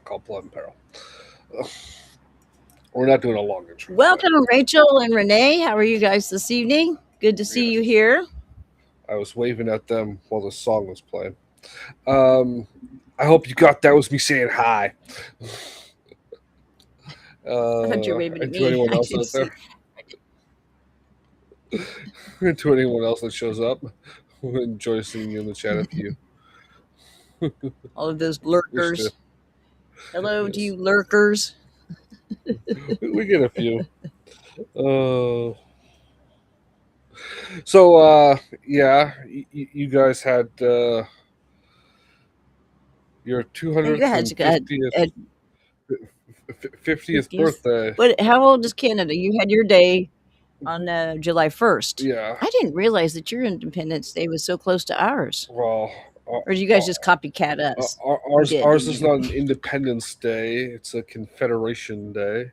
called Blood and Peril. Ugh, we're not doing a long intro today. Welcome, Rachel and Renee. How are you guys this evening? Good to see you Yes, here. I was waving at them while the song was playing. Um, I hope you got that was me saying hi. I thought you were waving at And to me. anyone I else didn't out there, see and to anyone else that shows up, we enjoy seeing you in the chat. If you all of those wish to, lurkers. Hello to yes, you, lurkers. we get a few. Uh, so yeah, you guys had your And go ahead. Go ahead. 250th At 50th 50th. birthday. What? How old is Canada? You had your day on July 1st. Yeah. I didn't realize that your Independence Day was so close to ours. Well, Or did you guys just copycat us? You ours did, ours didn't is you? not an Independence Day. It's a Confederation Day.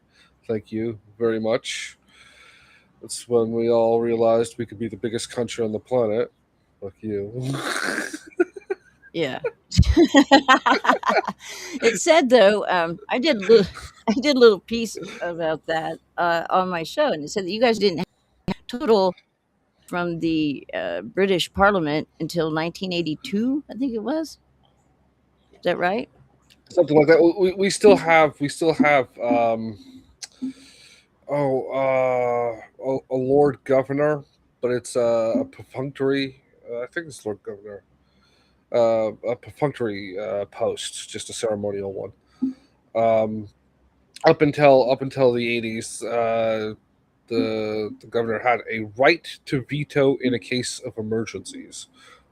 Thank you very much. It's when we all realized we could be the biggest country on the planet. Fuck you. Yeah. It said though, I did a little piece about that on my show, and it said that you guys didn't have total from the British Parliament until 1982. I think it was. Is that right? Something like that. We still have a Lord Governor, but it's a perfunctory. I think it's Lord Governor. A perfunctory post, just a ceremonial one. Um, up until the 80s, the governor had a right to veto in a case of emergencies,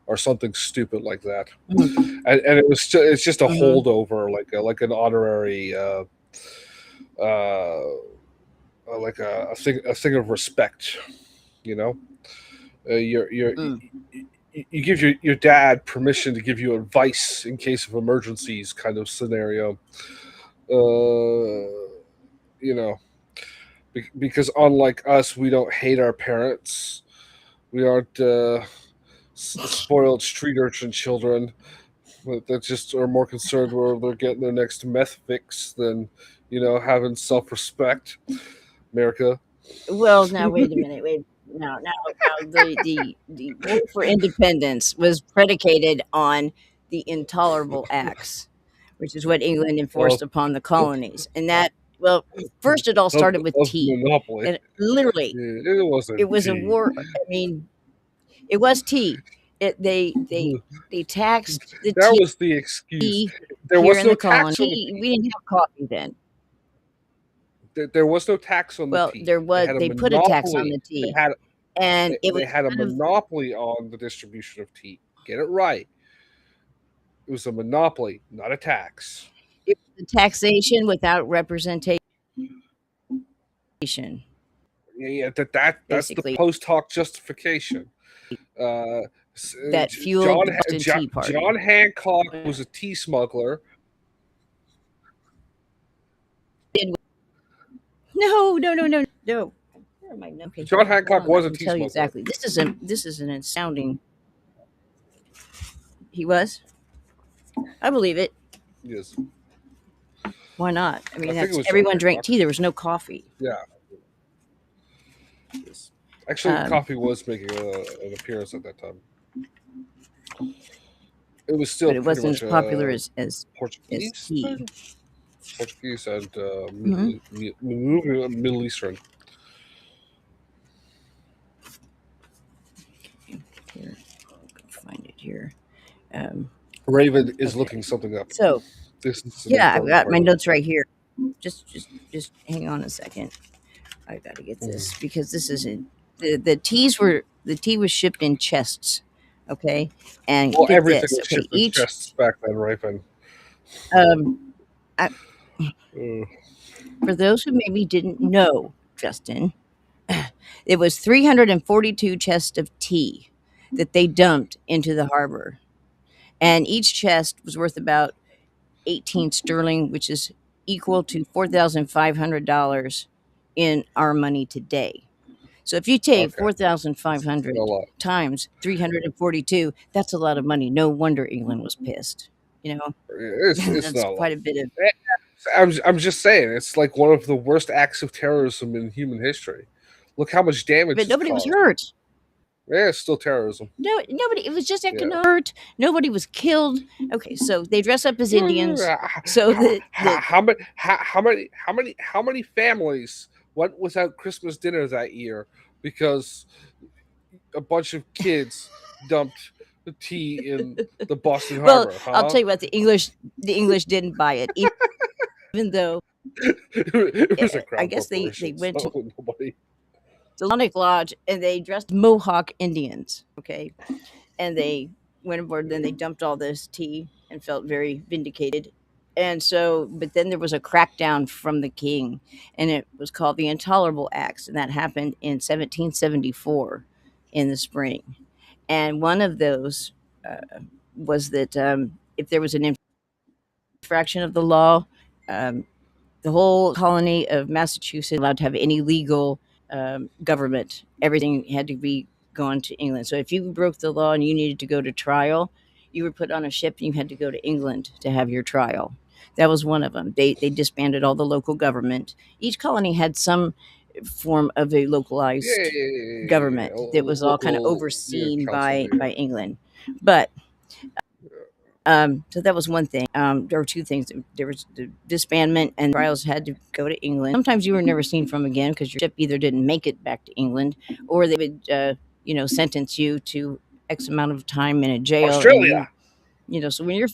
or something stupid like that, Mm-hmm. and it's just a Mm-hmm. holdover, like an honorary, uh, like a thing of respect, you know. Mm. You give your dad permission to give you advice in case of emergencies, kind of scenario. Uh, you know, because unlike us, we don't hate our parents. We aren't spoiled street urchin children that just are more concerned where they're getting their next meth fix than having self respect. America. Well, now wait a minute. Wait. Now, the war for independence was predicated on the intolerable acts, which is what England enforced of upon the colonies. And that, well, first it all of, started with of tea. monopoly. And literally, Yeah, it it wasn't was a tea. war. I mean, it was tea. They taxed the That was the excuse. tea There here was in no the tax colony. on the tea. We didn't have coffee then. There was no tax on the Well, tea. there They was. had a They put a tax on monopoly. the They tea, had and it was they had a kind of monopoly on the distribution of tea. Get it right. It was a monopoly, not a tax. it was a taxation without representation, Yeah, yeah. That's the basically, post hoc justification. Uh, that fueled the Boston Tea John Party. Hancock was a tea smuggler. No, no, no, no, no. Where am I? Okay, John hold Hancock on. I was a can tea tell you smuggler. exactly. This is an astounding. He was. I believe it. Yes, Why not? I I mean, think it that's was John everyone drank Hancock. tea. There was no coffee. Yeah, yes. Actually, Um, coffee was making an appearance at that time. It was still but it pretty wasn't much as popular as Portuguese tea. thing, Portuguese and Hmm. Middle Eastern. Here, I can find it here. Um, Raven is okay, looking something up. so This is an yeah, I've important got part my of the notes show. right here. Just hang on a second. I got to get Mhm. this because this isn't the tea was shipped in chests. Okay, and Well, get everything this. was Okay, shipped in each chests back then, Raven. um, I, Uh, for those who maybe didn't know, Justin, it was 342 chests of tea that they dumped into the harbor, and each chest was worth about 18 sterling, which is equal to $4,500 in our money today. So if you take okay, it's still a 4,500 lot. times 342, that's a lot of money. No wonder England was pissed. You know, It's that's not a lot. quite a bit of. I'm just saying, it's like one of the worst acts of terrorism in human history. Look how much damage But it's nobody was caused. hurt. Yeah, it's still terrorism. No, nobody. It was just Yeah. economic hurt. Nobody was killed. Okay, so they dress up as Indians so How, that how many families went without Christmas dinner that year because a bunch of kids dumped the tea in the Boston well, Harbor, I'll huh? tell you what, the English didn't buy it, even though It was a I crown guess they corporation, went to so nobody. the Masonic Lodge and they dressed Mohawk Indians. Okay, and they went aboard. Then they dumped all this tea and felt very vindicated. And so, but then there was a crackdown from the king, and it was called the Intolerable Acts, and that happened in 1774 in the spring. And one of those was that if there was an infraction of the law, um, the whole colony of Massachusetts allowed to have any legal government. Everything had to be going to England. So if you broke the law and you needed to go to trial, you were put on a ship and you had to go to England to have your trial. That was one of them. They disbanded all the local government. Each colony had some form of a Yeah, yeah, localized yeah, yeah, yeah. government that was all kind of Local, yeah, overseen council, by yeah. England. But so that was one thing. There were two things. There was the disbandment, and trials had to go to England. Sometimes you were never seen from again because your ship either didn't make it back to England, or they would, sentence you to X amount of time in a jail, and Australia. so when you're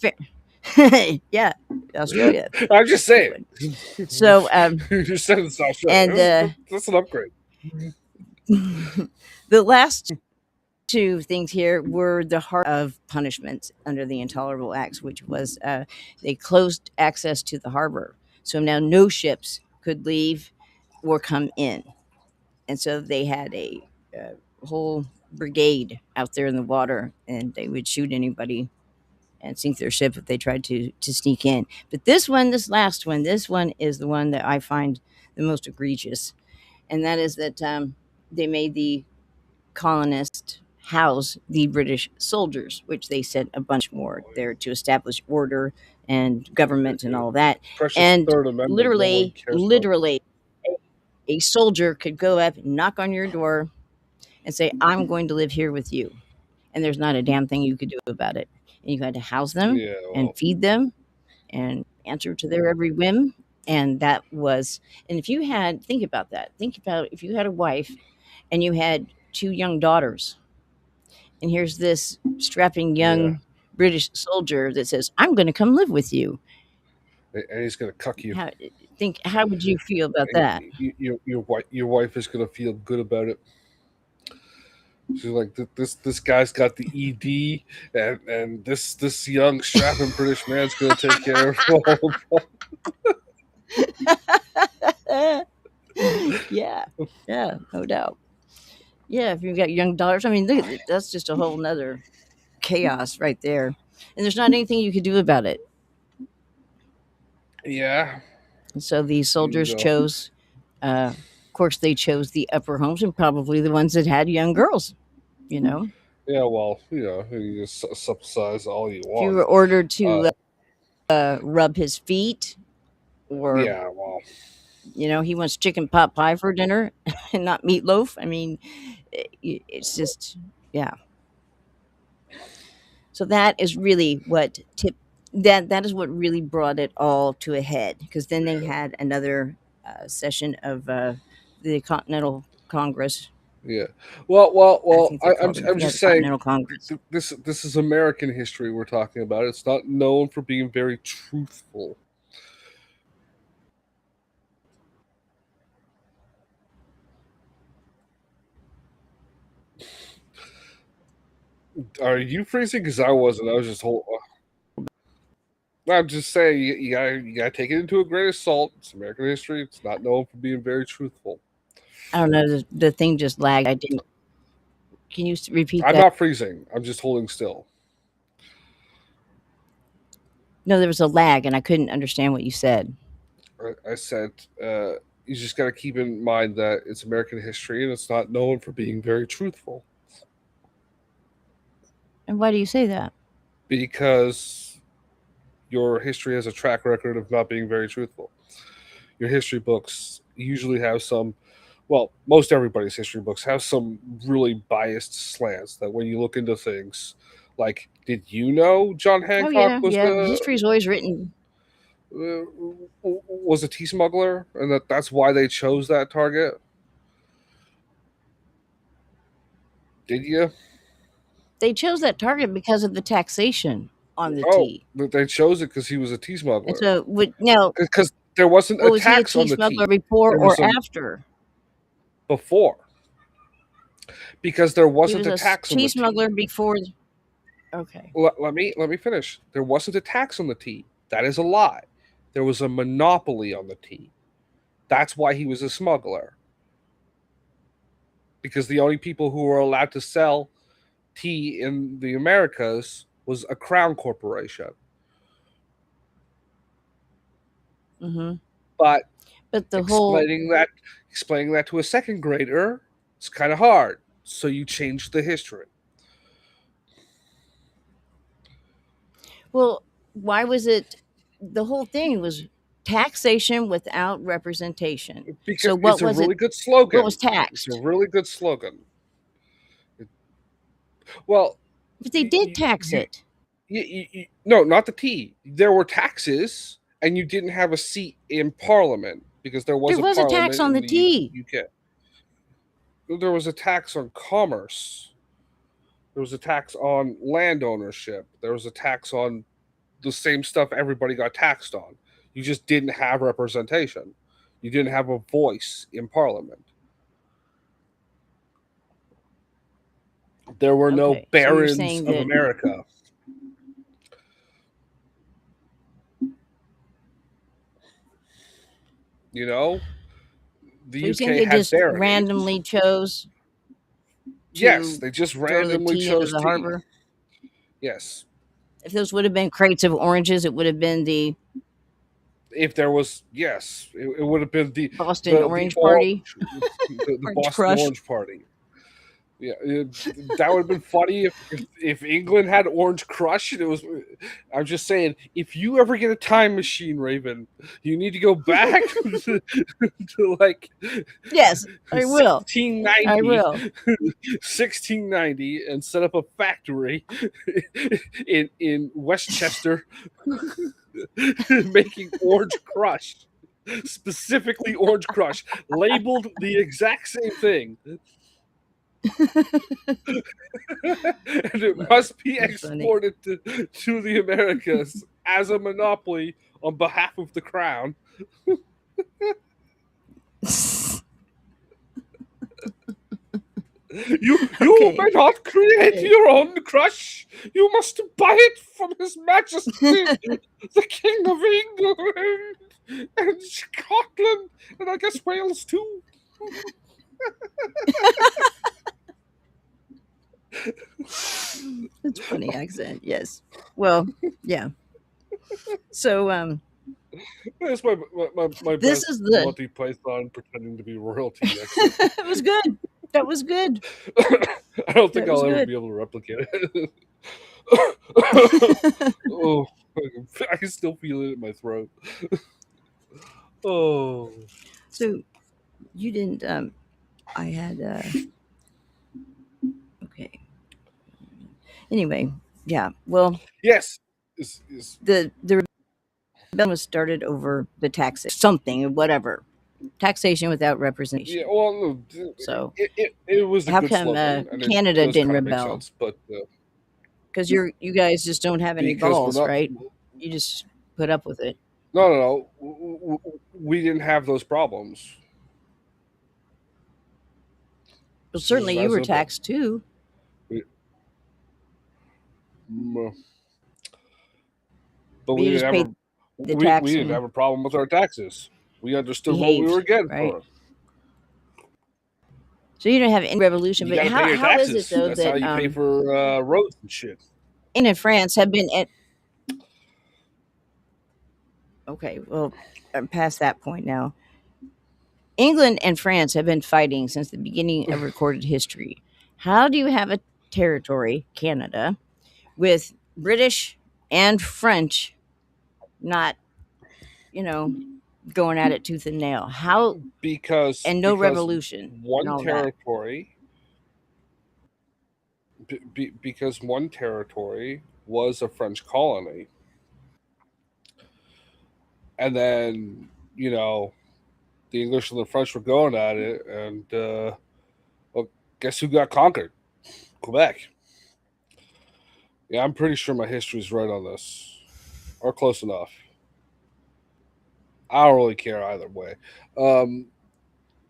yeah, Australia, I'm just big saying. one. So, You said it's Australia. and That's an upgrade. the last two things here were the heart of punishments under the Intolerable Acts, which was they closed access to the harbor. So now no ships could leave or come in. And so they had a whole brigade out there in the water, and they would shoot anybody and sink their ship if they tried to sneak in. But this last one, this one is the one that I find the most egregious, and that is that they made the colonists house the British soldiers, which they sent a bunch more there to establish order and government and Yeah. all that. Precious And Third Amendment no one literally, cares about. literally, a soldier could go up, knock on your door, and say, "I'm going to live here with you," and there's not a damn thing you could do about it. And you had to house them Yeah, and well, feed them and answer to their every whim. And that was, and if you had, think about that. Think about if you had a wife and you had two young daughters, and here's this strapping yeah. young British soldier that says, "I'm going to come live with you." And he's gonna cuck you. How how would you feel about And that? your wife is gonna feel good about it. She's like, this guy's got the ED, and this young strapping British man's gonna take care of all the Yeah, yeah, no doubt. Yeah, if you've got young daughters, I mean, that's just a whole nother chaos right there. And there's not anything you could do about it. Yeah, And so these you soldiers know. chose, of course, they chose the upper homes and probably the ones that had young girls. You know, Yeah, well, you just subsidize all you if you want. were ordered Uh, to rub his feet, or yeah, well, he wants chicken pot pie for dinner and not meatloaf. I mean, it's just, yeah. So that is really what tip that is what really brought it all to a head, because then they yeah, had another session of the Continental Congress. yeah. Well. I think they called it, I'm yeah, the just saying. Continental Congress. This is American history we're talking about. It's not known for being very truthful. Are you freezing? Because I wasn't. I was just whole. I'm just saying you gotta take it into a grain of salt. It's American history. It's not known for being very truthful. I don't know. The thing just lagged. I didn't. Can you repeat I'm that? not freezing. I'm just holding still. No, there was a lag, and I couldn't understand what you said. I said you just got to keep in mind that it's American history and it's not known for being very truthful And why do you say that? because Your history has a track record of not being very truthful. Your history books usually have some, well, most everybody's history books have some really biased slants that when you look into things, like, did you know John Oh Hancock yeah, yeah. History is always written. uh, was a tea smuggler, and that's why they chose that target? Did you? They chose that target because of the taxation on the Oh, tea. but they chose it because he was a tea And smuggler. so, now, Because there wasn't a well, was he a tax tea on the smuggler tea. before There or was some after? before, because there He wasn't was a tax on tea the tea. smuggler before. Okay. Let me finish. There wasn't a tax on the tea. That is a lie. There was a monopoly on the tea. That's why he was a smuggler. Because the only people who were allowed to sell tea in the Americas was a crown corporation. Hmm. But But the whole, explaining that to a second grader, it's kind of hard. So you change the history. well, why was it? The whole thing was taxation without representation. Because So it's what a was it? really good What was slogan. It's a taxed? really good slogan. Well, But they did you, tax you, it. no, not the tea. There were taxes, and you didn't have a seat in Parliament because there was There a was a tax Parliament on in the the tea. UK. There was a tax on commerce. There was a tax on land ownership. There was a tax on the same stuff everybody got taxed on. You just didn't have representation. You didn't have a voice in Parliament. There were no Okay, so you're barons saying of that. America. You know, the So you're saying UK they had just baronies. randomly chose Yes, to they just throw the randomly tea into chose the tea. harbor? Yes, If those would have been crates of oranges, it would have been the if there was, yes, it would have been the Boston the Orange Party, orange, the Orange Boston Crush. Orange Party. Yeah, that would have been funny if England had Orange Crush. And it was. I'm just saying, if you ever get a time machine, Raven, you need to go back to like Yes, I will. I 1690, will. 1690, and set up a factory in Westchester making Orange Crush, specifically Orange Crush, labeled the exact same thing, and it Love it. must be That's funny. exported to the Americas as a monopoly on behalf of the crown. You Okay. may not create Okay. your own crush. You must buy it from His Majesty, the King of England and Scotland, and I guess Wales too. That's a funny accent. Yes. Well, yeah. So That's my this best is the Monty Python pretending to be royalty accent. it was good. That was good. I don't think That was I'll ever good. be able to replicate it. Oh, I can still feel it in my throat. Oh, So you didn't I had okay. Anyway, yeah. Well, yes. Is the rebellion was started over the tax something whatever. Taxation without Yeah, representation. well, no, So, it was a how good come slogan, and it Canada does didn't kind of make rebel? sense. But Because you guys just don't have any because we're balls, not, right? You just put up with it. no, we didn't have those problems. Well, It's just certainly you that were simple. taxed too, We, mm, but but we you didn't just have paid a the we tax didn't and have a problem with our taxes. We understood what we were behaved, getting right? for. So you didn't have any revolution. You But got to pay your how is it taxes. though That's how that you pay for roads and shit. England and France have been at okay? Well, I'm past that point now. England and France have been fighting since the beginning of recorded history. How do you have a territory, Canada, with British and French not, you know, going at it tooth and nail. How because and no because revolution and one all that. territory because one territory was a French colony, and then the English and the French were going at it, and well, guess who got conquered? Quebec. Yeah, I'm pretty sure my history's right on this, or close enough. I don't really care either way. Um,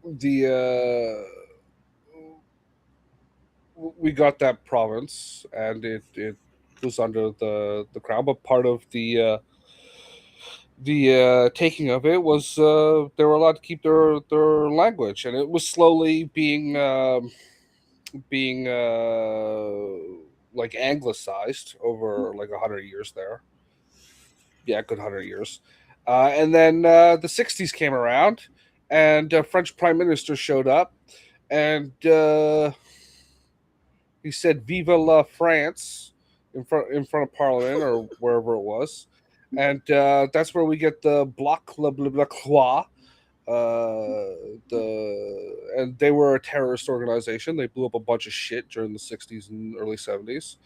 the we got that province, and it was under the crown, but part of the taking of it was they were allowed to keep their language, and it was slowly being like anglicized over like 100 years there. Yeah, a good 100 years. And then the '60s came around, and French Prime Minister showed up, and he said "Viva la France" in front of Parliament or wherever it was, and that's where we get the Bloc le Croix. And they were a terrorist organization. They blew up a bunch of shit during the '60s and early '70s.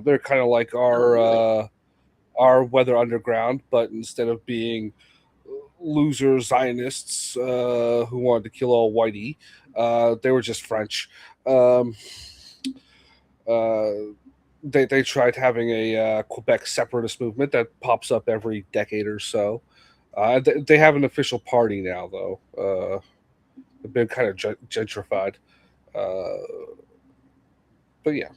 They're kind of like Oh, really? our Weather Underground, but instead of being loser Zionists who wanted to kill all whitey, they were just French. Um, uh, they tried having a Quebec separatist movement that pops up every decade or so. They have an official party now, though. They've been kind of gentrified. Uh, but yeah,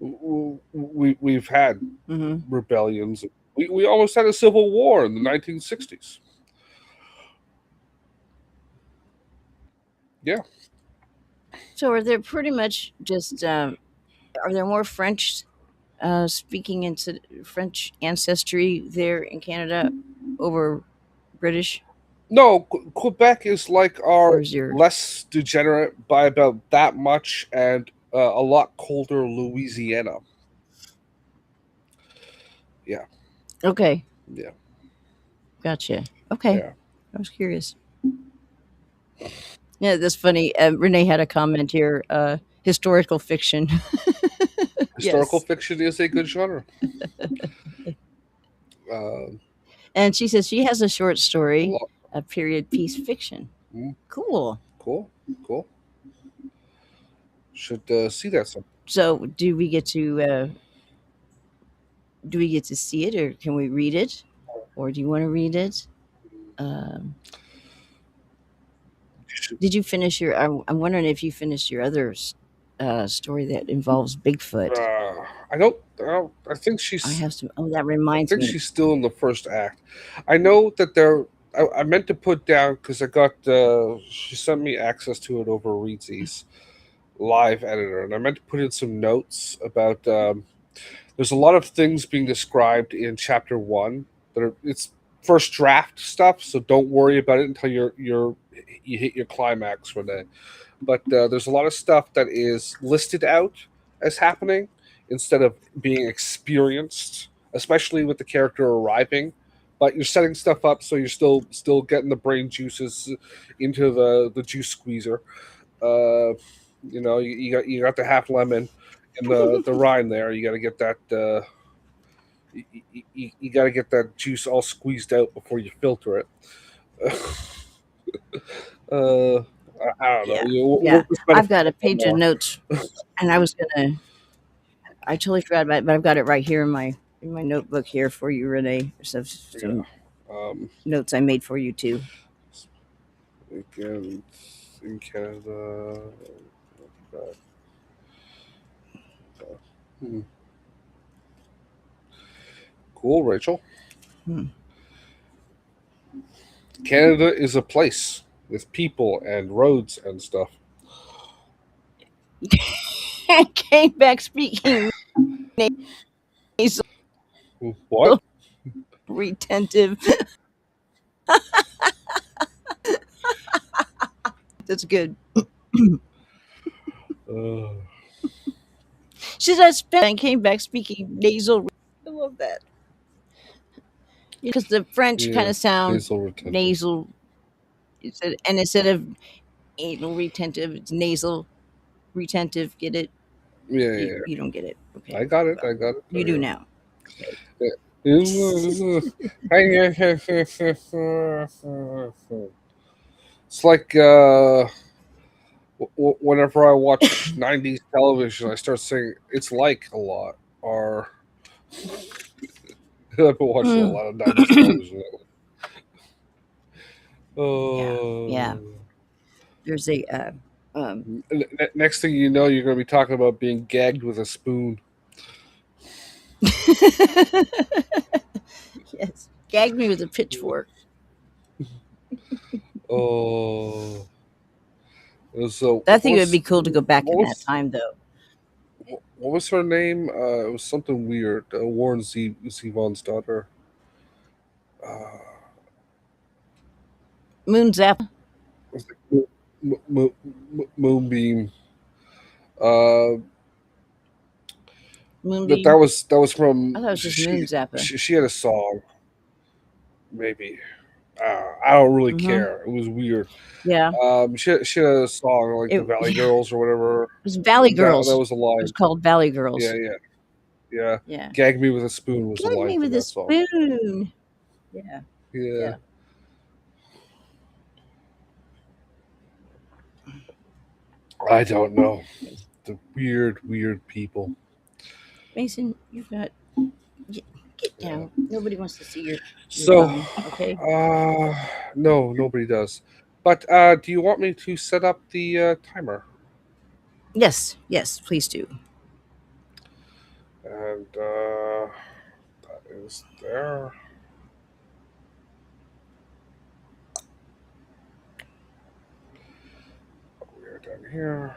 we've had Hmm. rebellions. We almost had a civil war in the 1960s. Yeah. So are there pretty much just are there more French speaking into French ancestry there in Canada over British, No, Quebec is like or our is your less degenerate by about that much, and a lot colder Louisiana. Yeah, okay? yeah, Gotcha. Okay, yeah. I was curious. Yeah, that's funny. Renee had a comment here. Historical fiction. Historical Yes, fiction is a good genre. Uh, and she says she has a short a story, lot. a period piece fiction. Mm, Cool. cool, cool. Should see that some. So, do we get to see it, or can we read it, or do you want to read it? Um, Should, did you finish your? I'm wondering if you finished your other story that involves Bigfoot. I don't. I think I she's. have some. Oh, that I reminds think me. she's still in the first act. I know that there. I meant to put down because I got. She sent me access to it over Readsies live editor, and I meant to put in some notes about. There's a lot of things being described in chapter one that are it's first draft stuff, so don't worry about it until you hit your climax for that. But there's a lot of stuff that is listed out as happening instead of being experienced, especially with the character arriving. But you're setting stuff up so you're still getting the brain juices into the juice squeezer. Uh, you got the half lemon in the rind there. You got to get that. You got to get that juice all squeezed out before you filter it. I don't know. Yeah, We'll yeah. just I've metaphor got a a little page of more. notes, and I was gonna. I totally forgot about it, but I've got it right here in my notebook here for you, Renee. Some Yeah. notes I made for you too. Again, in Canada. Hmm. Cool, Rachel. Hmm. Canada is a place with people and roads and stuff. Came back speaking nasal, What? retentive. That's good. Uh, She said spent and came back speaking nasal. I love that. because the French kind Yeah, of sound nasal retentive. nasal, and instead of anal retentive, it's nasal retentive. Get it? Yeah, yeah, You yeah. you don't get it. I Okay, got it. well, I got it. you do now. Okay. Yeah. It's like whenever I watch '90s television, I start saying "it's like" a lot. Or I've been watching a Mm. lot of '90s television. Yeah, yeah. Oh. There's a Next thing you know, you're going to be talking about being gagged with a spoon. yes, gagged me with a pitchfork. Oh, so I think it would be cool to go back what in that was time, though. what was her name? It was something weird. Warren Zevon's daughter. Uh, Moon Zappa, it was like Moonbeam. Uh, that Moonbeam. was I from thought it was just Moon Zappa. she had a song maybe. I don't really Mm-hmm. care. It was weird. Yeah, She had a song like the it Valley yeah, Girls or whatever. it was Valley That Girls. was a It was line. called Valley Yeah, Girls. yeah, yeah. Yeah, Gag me with a spoon was a gag line me from with a that song. spoon. Yeah, Yeah. yeah. I don't know. Mason, The weird people. Mason, you've got get, get Yeah. down. Nobody wants to see your So, bum. Okay. no, nobody does. But do you want me to set up the timer? Yes, yes, please do. And that is there. We're down here.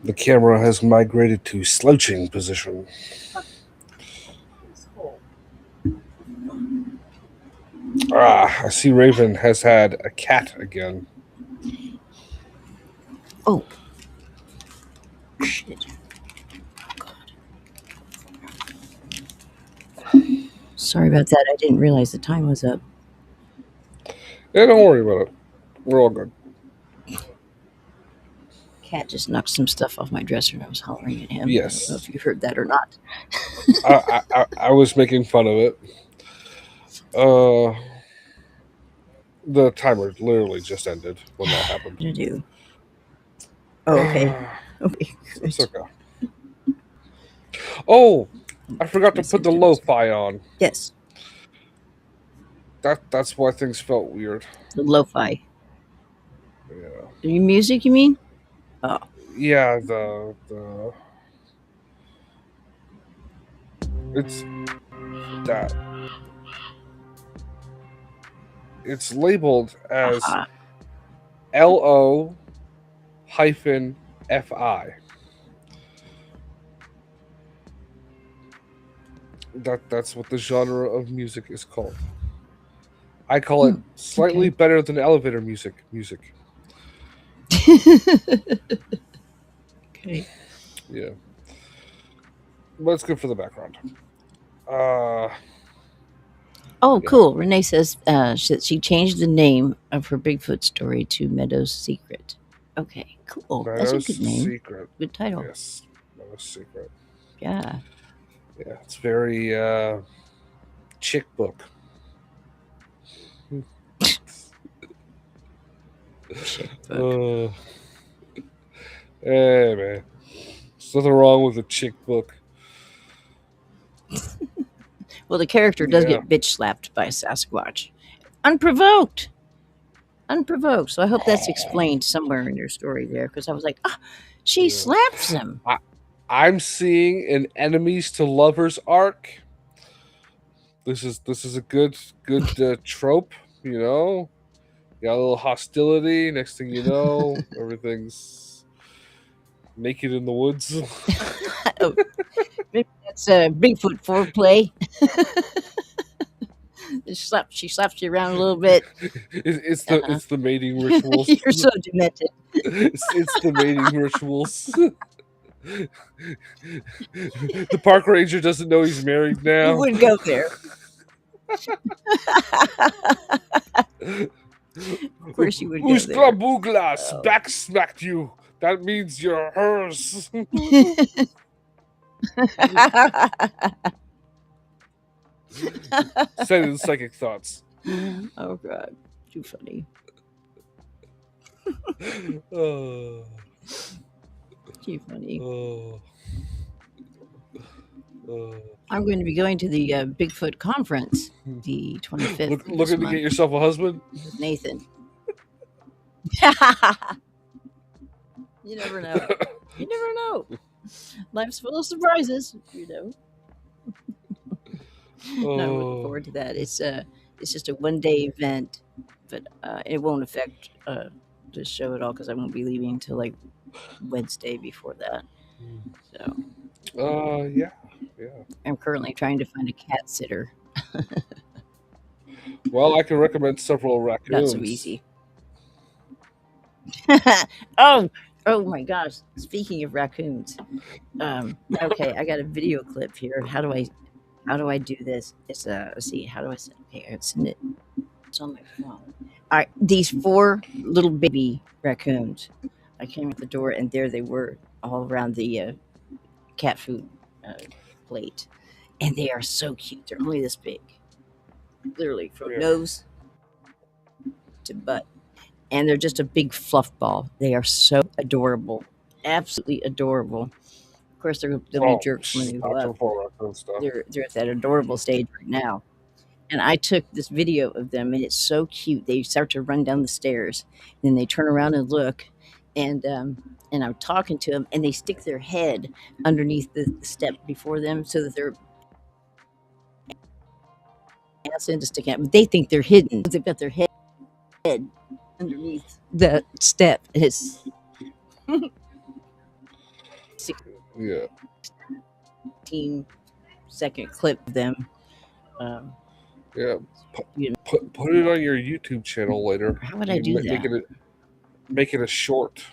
The camera has migrated to slouching position. Ah, I see Raven has had a cat again. Oh, shit. Sorry about that. I didn't realize the time was up. Yeah, don't worry about it. We're all good. Cat just knocked some stuff off my dresser and I was hollering at him. I don't know if Yes. you heard that or not. I was making fun of it. Uh, the timer literally just ended when that happened. What did I do? Oh, okay. Okay, It's good. okay. Oh, I Fix forgot my to put the systems. lo-fi on. Yes, That's why things felt weird. the lo-fi. Yeah. Music, you mean? Oh, Yeah, the it's that it's labeled as aha. LO hyphen FI. That's what the genre of music is called. I call it Hmm. slightly Okay. better than elevator music. Music. Okay. Yeah. But it's good for the background. Uh Oh, yeah. cool. Renee says she changed the name of her Bigfoot story to Meadow's Secret. Okay, cool. That's a Meadows good name. Secret. Good title. Yes. Meadows Secret. Yeah. Yeah. It's very chick book. Chick book. Uh, hey man. There's nothing wrong with a chick book. Well, the character does Yeah. get bitch slapped by a Sasquatch. Unprovoked. Unprovoked. So I hope that's explained somewhere in your story there because I was like, ah, she Yeah. slaps him. I, I'm seeing an enemies to lovers arc. This is a good trope, you know. Got a little hostility. Next thing you know, everything's naked in the woods. Oh, maybe that's Bigfoot foreplay. She slaps you around a little bit. It's the Uh-huh. it's the mating rituals. You're so demented. It's the mating rituals. The park ranger doesn't know he's married You now. would go there. Of course, you would go there. Usklabuglas Oh. backsmacked you. That means you're hers. Said in psychic thoughts. Oh god, too funny. Oh, Too funny. oh, oh. I'm going to be going to the Bigfoot conference the 25th of this Looking to get month yourself a husband? with Nathan. You never know. You never know. Life's full of surprises. You know. No, I'm looking Oh, forward to that. It's just a 1 day event, but it won't affect the show at all because I won't be leaving until like Wednesday before that. So yeah, yeah. I'm currently trying to find a cat sitter. Well, I can recommend several Not so raccoons. easy. Oh, oh my gosh! Speaking of raccoons, okay, I got a video clip here. How do I do this? It's let's see. How do I send? Okay, I send it. It's on my phone. All right, these four little baby raccoons. I came at the door, and there they were, all around the cat food uh, plate, and they are so cute. They're only this big, literally from Yeah. nose to butt, and they're just a big fluff ball. They are so adorable, absolutely adorable. Of course, they'll be Oh, jerks when they grow not up. your fault, raccoon stuff. They're at that adorable stage right now. And I took this video of them, and it's so cute. They start to run down the stairs, and then they turn around and look, and I'm talking to them, and they stick their head underneath the step before them, so that they're ants in to stick out, but they think they're hidden. They've got their head underneath the step. It's Yeah, 16-second clip of them. Um, yeah. you know, Put it on your YouTube channel later. how would I You do make that? make it a short.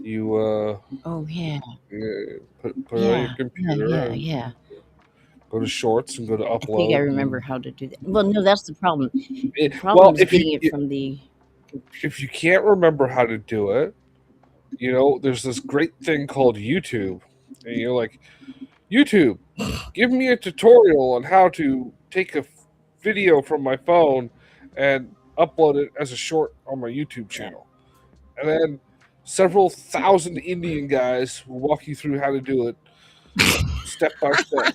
You Oh yeah, yeah, put it on your yeah, yeah, computer yeah, and yeah. go to Shorts and go to I think I Upload. remember And how to do that. Well, no, that's the problem. The well, problem is getting it from the if you can't remember how to do it, there's this great thing called YouTube, and you're like, YouTube, give me a tutorial on how to take a video from my phone and upload it as a short on my YouTube yeah. channel. And then several thousand Indian guys will walk you through how to do it step by step.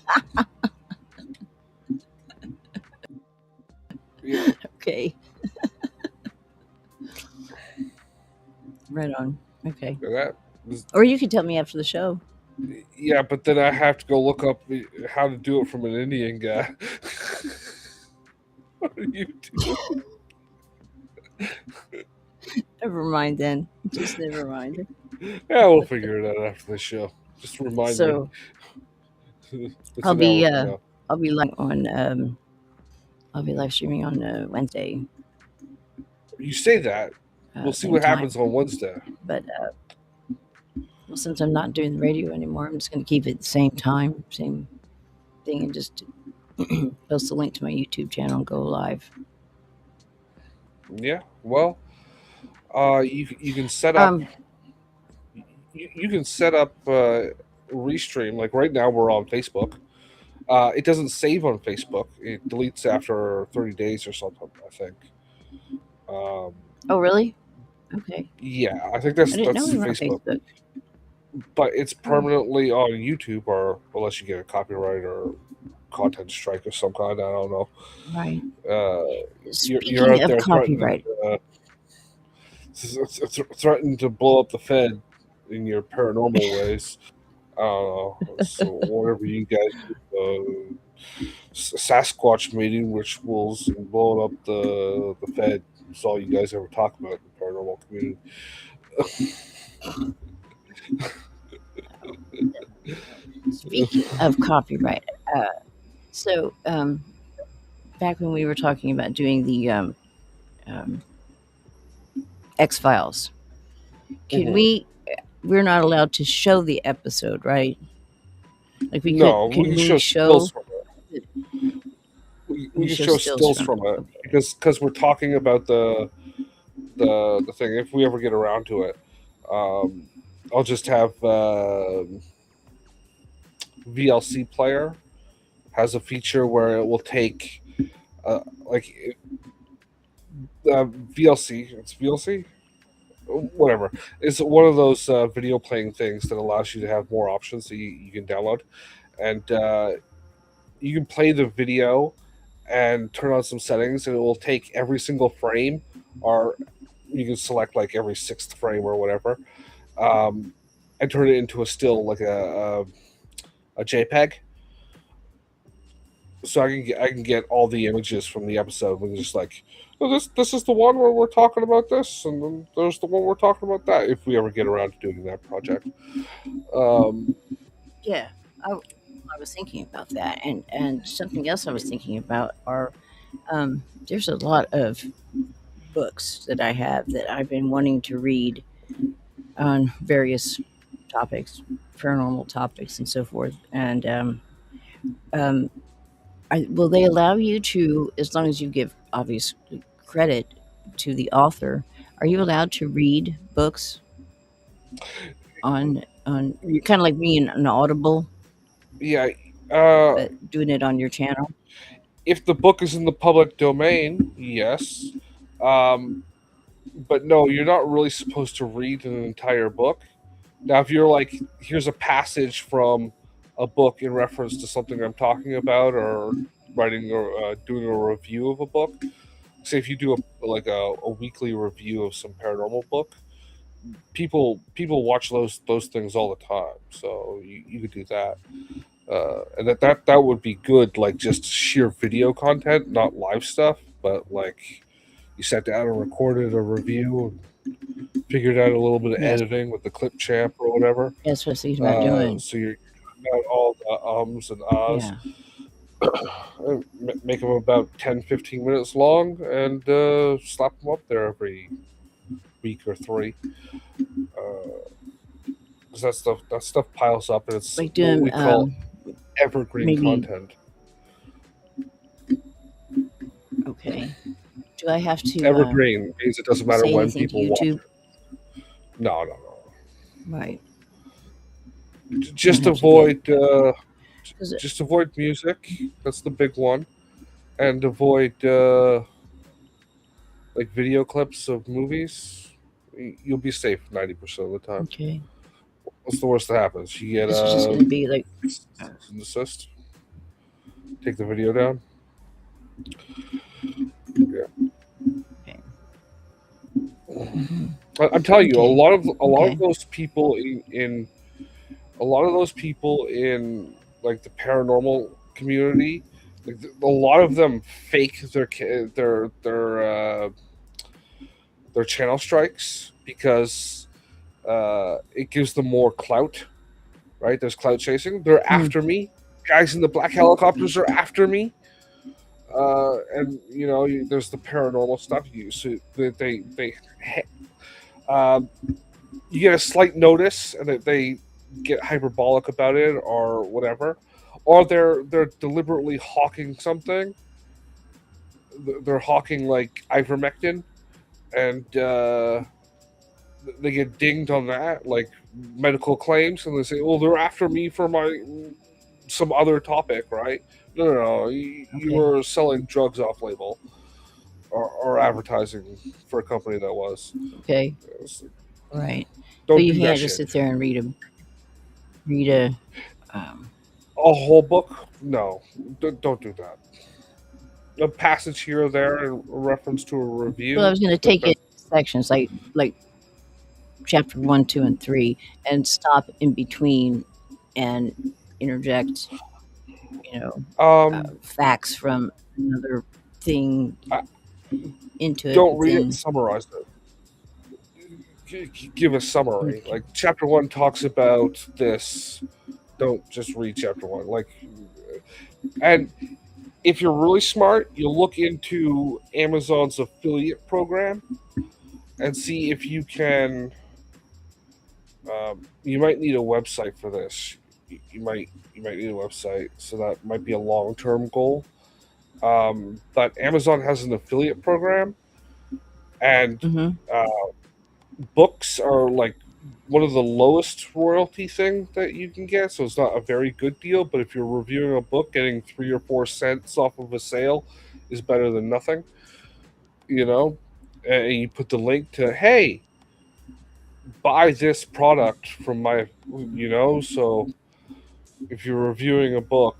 Yeah. Okay, right on. Okay, That was, or you could tell me after the show. yeah, but then I have to go look up how to do it from an Indian guy on YouTube. Never mind then. Just never mind. Yeah, we'll figure it out after the show. Just remind me. So It's I'll an hour be from now. I'll be live on I'll be live streaming on Wednesday, You say that. We'll see same what time. happens on Wednesday. But well, since I'm not doing the radio anymore, I'm just going to keep it the same time, same thing, and just post the link to my YouTube channel and go live. Yeah. Well, you can set up Um, you can set up restream. Like right now, we're on Facebook. It doesn't save on Facebook. It deletes after 30 days or something. I think. Um, oh, really? Okay. yeah, I think I that's didn't know that's we were on Facebook, Facebook. but it's Oh, permanently on YouTube, or unless you get a copyright or content strike of some kind. I don't know. right. Uh, you're Speaking out of there threatening copyright, threatening to blow up the Fed in your paranormal ways. So whatever you guys do, Sasquatch meeting, rituals, and blowing up the Fed. That's all you guys ever talk about in the paranormal community. speaking of copyright, so back when we were talking about doing the um, X Files, can Mhm. we? We're not allowed to show the episode, right? Like we could. No, we Can can we show stills show? from it. We We can show show stills stills from from it. it Okay. because we're talking about the thing. If we ever get around to it, um, I'll just have VLC player has a feature where it will take like VLC. It's VLC, whatever. It's one of those video playing things that allows you to have more options that you can download, and you can play the video and turn on some settings, and it will take every single frame, or you can select like every sixth frame or whatever, um, and turn it into a still like a JPEG. So I can get all the images from the episode when just like, oh, this is the one where we're talking about this, and then there's the one we're talking about that. If we ever get around to doing that project, um, Yeah, I was thinking about that, and something else I was thinking about are there's a lot of books that I have that I've been wanting to read on various topics, paranormal topics, and so forth. And um, will they allow you to, as long as you give obvious credit to the author, are you allowed to read books on kind of like me in an Audible, yeah. Uh, but doing it on your channel? if the book is in the public domain, yes. Um, but no, you're not really supposed to read an entire book. Now, if you're like, here's a passage from a book in reference to something I'm talking about, or writing or doing a review of a book, say if you do a weekly review of some paranormal book, people watch those things all the time. So you could do that. And that would be good, like just sheer video content, not live stuff, but like you sat down and recorded a review, and figured out a little bit of Yes, editing with the clip champ or whatever. that's what I was thinking about doing. So you're cutting out all the ums and ahs, Yeah. make them about 10, 15 minutes long, and slap them up there every week or three. Because that stuff piles up, and it's Like what doing we call evergreen maybe content. okay. Do I have to Evergreen means it doesn't matter say when anything to people watch YouTube? it. No, no, no. Right. I don't Just have to get avoid because just avoid music. That's the big one, and avoid like video clips of movies. You'll be safe 90% of the time. okay. What's the worst that happens? You get This is just a going to be like uh, cease and desist. Take the video down. Yeah. okay. Hmm. I'm telling you, a Okay. lot of Okay. those people in a lot of those people in like the paranormal community, like a lot of them fake their channel strikes because it gives them more clout. Right? There's clout chasing. They're Hmm. after me. Guys in the black helicopters are after me. And there's the paranormal stuff. So they um, you get a slight notice, and they get hyperbolic about it or whatever, or they're deliberately hawking something. They're hawking like ivermectin, and they get dinged on that, like medical claims, and they say, "Oh, they're after me for my some other topic," right? No, no, no. You Okay. were selling drugs off label, or advertising for a company that was. Okay. Right. So Don't you do that can't just shit. sit there and read a um, A whole book? No, don't do that. A passage here or there in reference to a well, I review. was going to take it in sections like chapter 1, 2, and 3 and stop in between and interject, Um, facts from another thing I, into it, don't but read it. then Summarize it. Give a summary. okay. Like chapter one talks about this. Don't just read chapter one. Like, and if you're really smart, you'll look into Amazon's affiliate program and see if you can. You might need a website for this. You might need a website, so that might be a long term goal. But Amazon has an affiliate program, and Hmm. uh, books are like one of the lowest royalty thing that you can get. So it's not a very good deal. But if you're reviewing a book, getting 3 or 4 cents off of a sale is better than nothing. You know, and you put the link to, hey, buy this product from my, so if you're reviewing a book,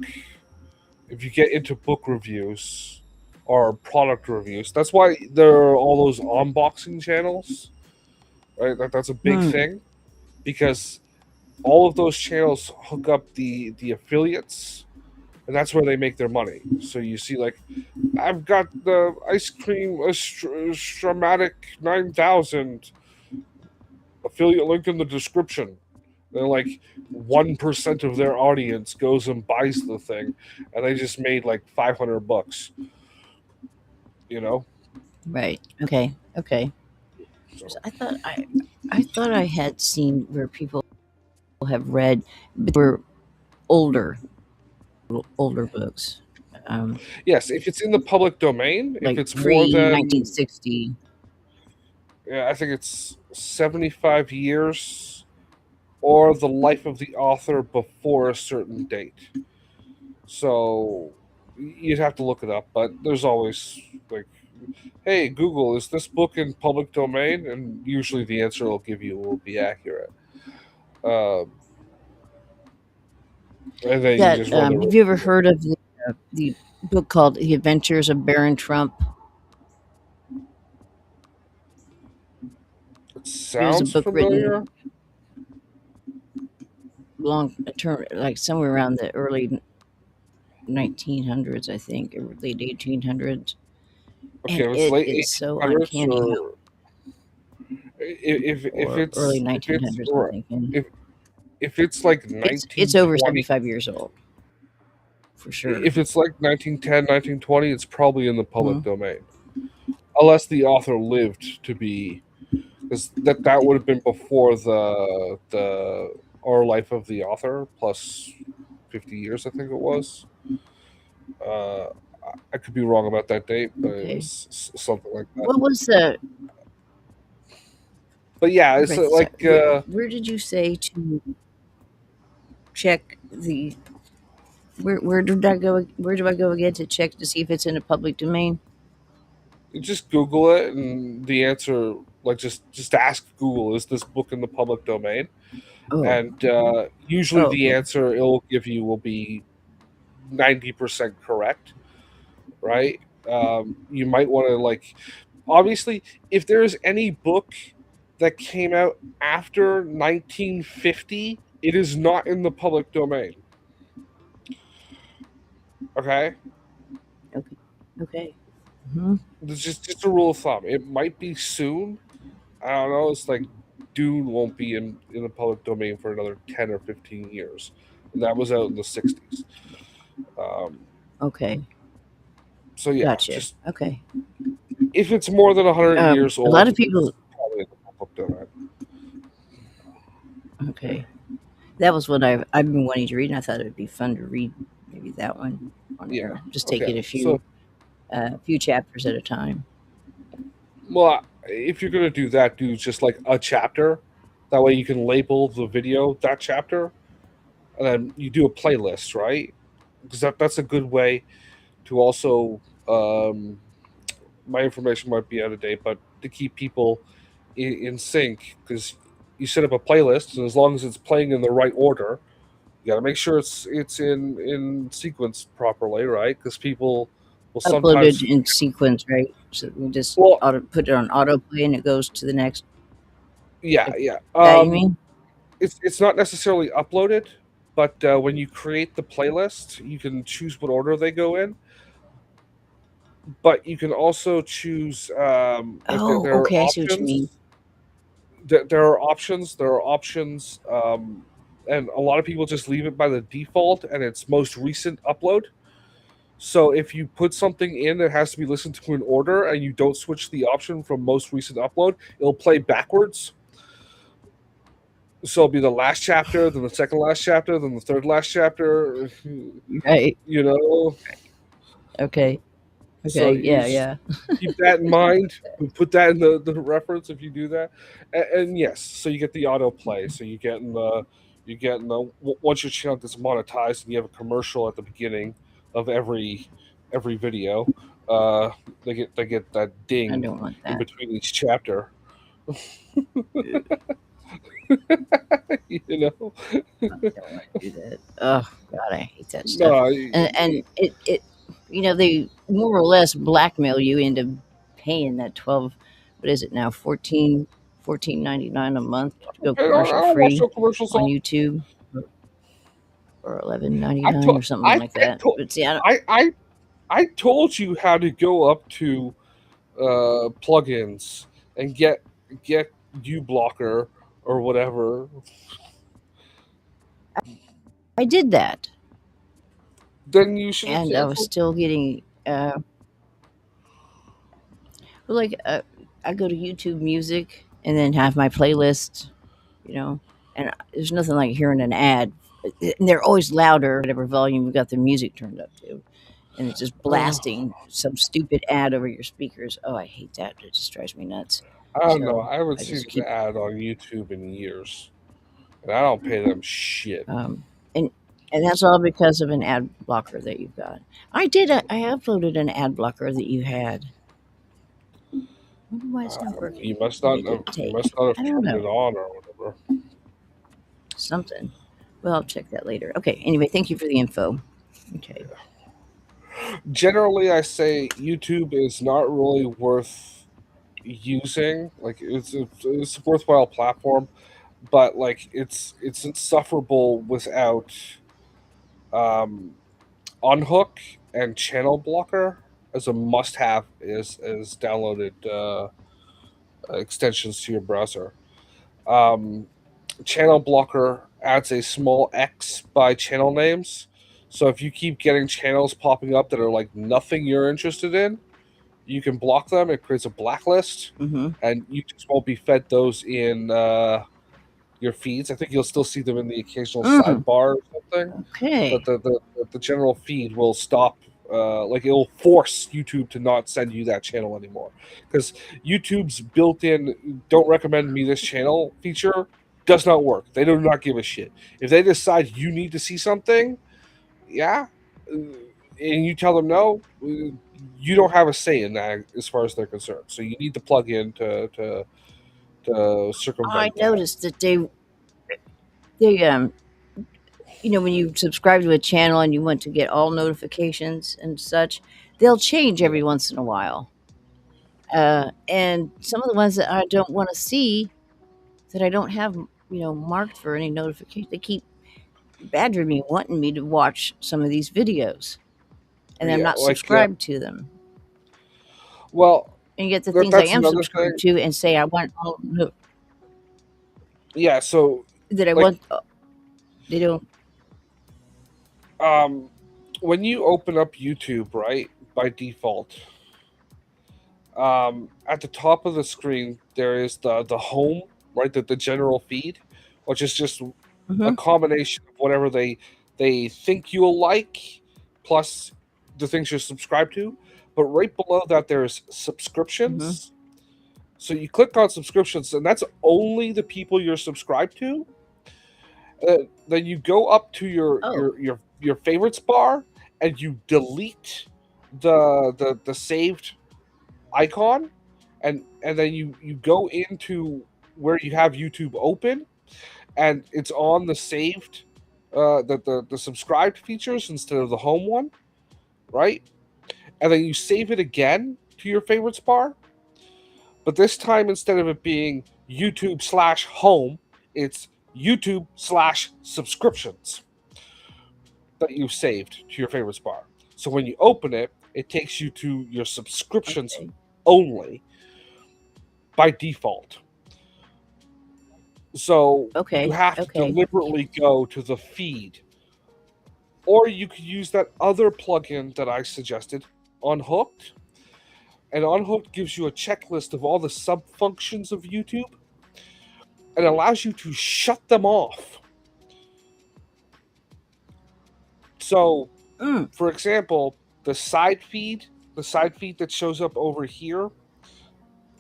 if you get into book reviews or product reviews, that's why there are all those unboxing channels, right? That's a big Hmm. thing because all of those channels hook up the affiliates, and that's where they make their money. So you see, like, I've got the ice cream Stramatic 9000 affiliate link in the description. They're like 1% of their audience goes and buys the thing, and they just made like $500. You know, Right. Okay. Okay. So so I thought I had seen where people have read, but were older older books, um, yes, if it's in the public domain, if like it's more pre than, 1960. yeah, I think it's 75 years or the life of the author before a certain date. So you'd have to look it up, but there's always like, hey, Google, is this book in public domain? And usually the answer it'll give you will be accurate. Um, and then you That just run the have you ever review. heard of the book called The Adventures of Baron Trump? It It was a sounds book written familiar. long term, like somewhere around the early 1900s, I think, or late 1800s, Okay, and if it's it late is so 1800s, uncanny how, if or early it's if it's 1900s, I'm or thinking. if if it's like It's over 1920, 75 years old for sure. if it's like 1910, 1920, it's probably in the public Mhm. domain, unless the author lived to be, because that would have been before the our life of the author plus 50 years, I think it was. Uh, I could be wrong about that date, but it Okay. was something like that. What was the But yeah, it's right? So, like where did you say to check the? Where did I go? Where do I go again to check to see if it's in a public domain? you just Google it, and the answer, like, just ask Google, is this book in the public domain? Oh, And usually oh, the okay. answer it'll give you will be 90% correct, right? You might want to, like, obviously, if there's any book that came out after 1950, it is not in the public domain. Okay, Okay. Okay. Hmm. it's just a rule of thumb. It might be soon. I don't know. It's like Dune won't be in the public domain for another 10 or 15 years, and that was out in the '60s. Um, Okay. so yeah, Gotcha. just Okay. if it's more than 100 years A lot old, of people. it's probably in the public domain. Okay. That was what I've been wanting to read, and I thought it'd be fun to read maybe that one on Yeah. there. Just take Okay. it So, a few chapters at a time. well, if you're gonna do that, do just like a chapter. That way, you can label the video that chapter, and then you do a playlist, right? Because that's a good way to also. My information might be out of date, but to keep people in sync, because you set up a playlist, and as long as it's playing in the right order, you got to make sure it's in sequence properly, right? Because people will sometimes Uploaded forget. in sequence, right? So we just Well, put it on autoplay, and it goes to the next. yeah, Like yeah. that, you mean? It's not necessarily uploaded, but when you create the playlist, you can choose what order they go in. But you can also choose, like, Oh, there are okay. I see what you mean. options. There are options. There are options, and a lot of people just leave it by the default, and it's most recent upload. So if you put something in that has to be listened to in order, and you don't switch the option from most recent upload, it'll play backwards. So it'll be the last chapter, then the second last chapter, then the third last chapter. Right. You know, Okay. so Okay. you Yeah. just Yeah. keep that in mind. We put that in the reference if you do that, and yes, so you get the auto play. So you get in the once your channel gets monetized and you have a commercial at the beginning of every video, uh, they get that I ding don't want in that. between each chapter. Ugh, You know, I don't want to do that. Oh God, I hate that stuff. no, And they more or less blackmail you into paying that 12. What is it now? 14.99 a month to go I commercial don't watch free no commercials on on. YouTube, or eleven I ninety nine told or something like that. But see, I don't. I I I told you how to go up to plugins and get uBlocker or whatever. I did that, Then you should have and I was canceled. still getting. Well, like I go to YouTube Music and then have my playlist, and there's nothing like hearing an ad. And they're always louder, whatever volume you got the music turned up to, and it's just blasting some stupid ad over your speakers. Oh, I hate that. It just drives me nuts. I don't know. So I haven't I seen just an keep, ad on YouTube in years, and I don't pay them shit. um, and and that's all because of an ad blocker that you've got. I uploaded an ad blocker that you had. I wonder why it's not You working. must Maybe not it have. didn't You take. must not have I don't turned it know. on or whatever. Something. Well, I'll check that later. Okay. Anyway, thank you for the info. Okay. Generally, I say YouTube is not really worth using. Like, it's a worthwhile platform. but like it's insufferable without um, unhook and channel blocker as a must have is downloaded extensions to your browser. Um, Channel blocker adds a small X by channel names. So if you keep getting channels popping up that are like nothing you're interested in, you can block them. It creates a blacklist, Mm-hmm. and you just won't be fed those in your feeds. I think you'll still see them in the occasional Mm. sidebar or something, but Okay. the general feed will stop. Like it'll force YouTube to not send you that channel anymore because YouTube's built-in "don't recommend me this channel" feature does not work. They do not give a shit. If they decide you need to see something, yeah, and you tell them no, you don't have a say in that as far as they're concerned. So you need to plug in to I circumvent that. noticed that they when you subscribe to a channel and you want to get all notifications and such, they'll change Yeah. every once in a while. And some of the ones that I don't want to see, that I don't have, marked for any notification, they keep badgering me, wanting me to watch some of these videos, and I'm Yeah, not like subscribed to them. well, And yet the things I that's am another subscribed thing. to and say I want all Yeah, so that I like want, they don't. um when you open up YouTube, right, by default, at the top of the screen there is the home, right, the general feed, which is just a Hmm. combination of whatever they think you'll like plus the things you're subscribed to. But right below that there's Hmm. subscriptions. So you click on subscriptions, and that's only the people you're subscribed to. Then you go up to Oh. your favorites bar, and you delete the saved icon, and then you go into where you have YouTube open, and it's on the saved the subscribed features instead of the home one, right? And then you save it again to your favorites bar, but this time instead of it being YouTube/home, it's YouTube/subscriptions that you've saved to your favorites bar. So when you open it, it takes you to your subscriptions Okay. only by default. So you Okay. have to Okay. deliberately go to the feed. Or you could use that other plugin that I suggested, Unhooked. And Unhooked gives you a checklist of all the sub functions of YouTube and allows you to shut them off. So, Mm. for example, the side feed that shows up over here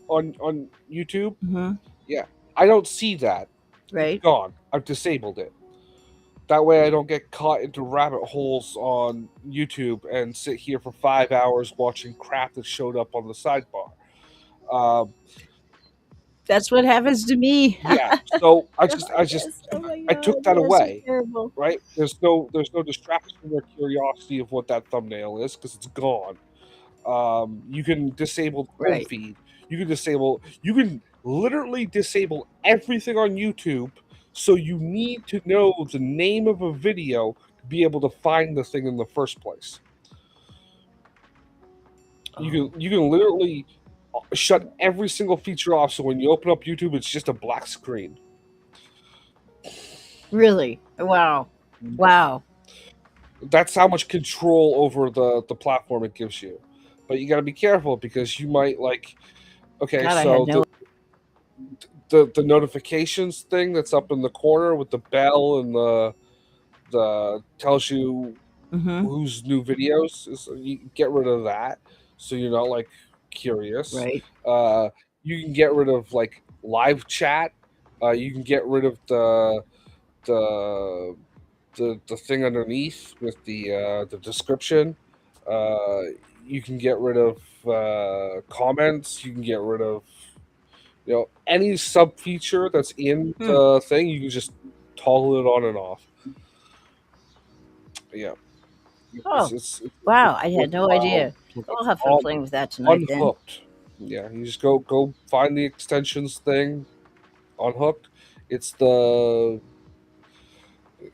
on YouTube, Hmm. yeah, I don't see that. It's Right. gone. I've disabled it. That way, I don't get caught into rabbit holes on YouTube and sit here for 5 hours watching crap that showed up on the sidebar. Um, That's what happens to me. yeah, so Yes. Oh my I took God. that Yes. So away. terrible. Right? There's no distraction or curiosity of what that thumbnail is because it's gone. You can disable the home Right. feed. You can literally disable everything on YouTube. So you need to know the name of a video to be able to find the thing in the first place. Oh, You can literally shut every single feature off. So when you open up YouTube, it's just a black screen. really? Wow. Wow. That's how much control over the platform it gives you. But you got to be careful because you might like. Okay, God, I had so no. the notifications thing that's up in the corner with the bell and the tells you Hmm. whose new videos is, you get rid of that so you're not like curious. Right. uh you can get rid of like live chat. You can get rid of the the thing underneath with the description. uh you can get rid of comments. You can get rid of any sub feature that's in Hmm. the thing. You can just toggle it on and off. Yeah, Oh, it's wow. I had no worthwhile idea. to look I'll up. have fun playing with that tonight then. Unhooked. Yeah, you just go find the extensions thing. Unhooked. It's the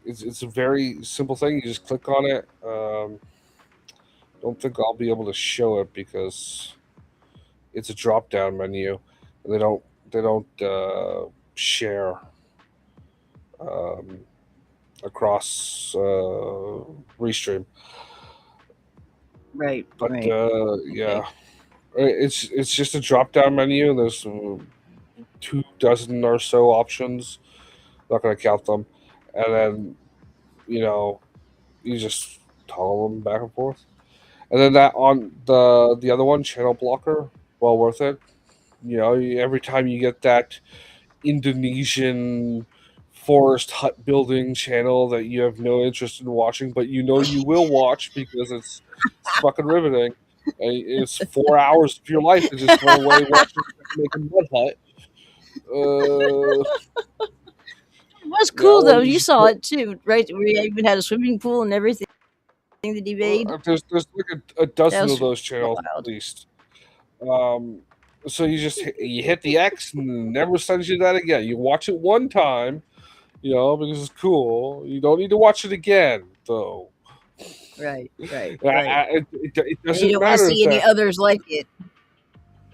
it's a very simple thing. You just click on it. Don't think I'll be able to show it because it's a drop down menu. And they don't share um, across Restream. Right, But right. yeah, Okay. it's just a drop down menu. There's 2 dozen or so options. Not gonna count them, and then you know you just toggle them back and forth. And then that on the other one, channel blocker, well worth it. Every time you get that Indonesian forest hut building channel that you have no interest in watching, but you will watch because it's fucking riveting. And it's 4 hours of your life that just went away watching make a mud hut. Uh, It was cool well, though. you You just saw it too, right? We even had a swimming pool and everything that he made. there's like a That dozen of was those channels at wild. least. Um, so you hit the X and it never sends you that again. You watch it one time, because it's cool. You don't need to watch it again, though. Right, right, I, right. it And you doesn't don't want to matter if see any that. others like it.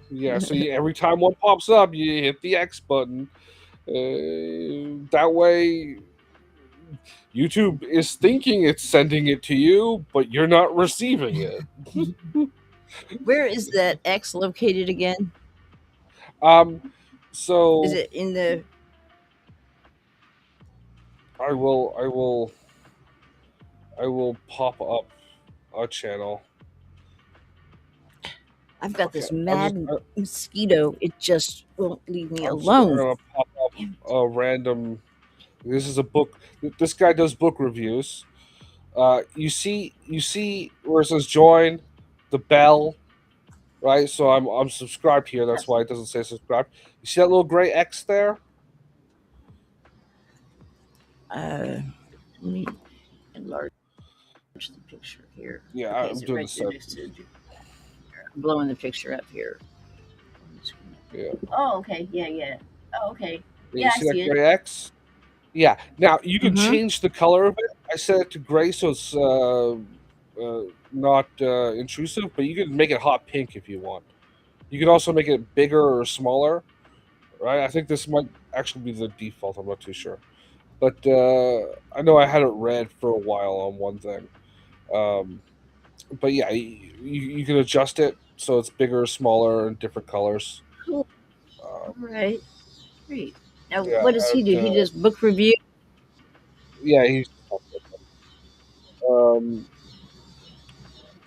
Yeah, so every time one pops up, you hit the X button. That way, YouTube is thinking it's sending it to you, but you're not receiving it. Where is that X located again? Um, Is so it in the? I will pop up a channel. I've got Okay, this mad mosquito. It just won't leave me I'm just alone. gonna pop up Damn it. a random. This is a book. This guy does book reviews. You see where it says join, the bell, right? So I'm subscribed here. That's why it doesn't say subscribed. You see that little gray X there? Let me enlarge the picture here. Yeah, Okay, I'm is it doing right the there same. next to? I'm blowing the picture up here. Yeah. Oh, okay. Yeah, yeah. Oh, okay. Yeah, you Yeah, I see that see it. gray X? Yeah. Now you can Mm-hmm. change the color of it. I set it to gray so it's not intrusive, but you can make it hot pink if you want. You can also make it bigger or smaller, right? I think this might actually be the default. I'm not too sure, but I know I had it red for a while on one thing. Um, but yeah, you can adjust it so it's bigger, smaller, and different colors. Cool. Uh, All right. Great. Now, yeah, what does he do? He does book review. yeah, he's um,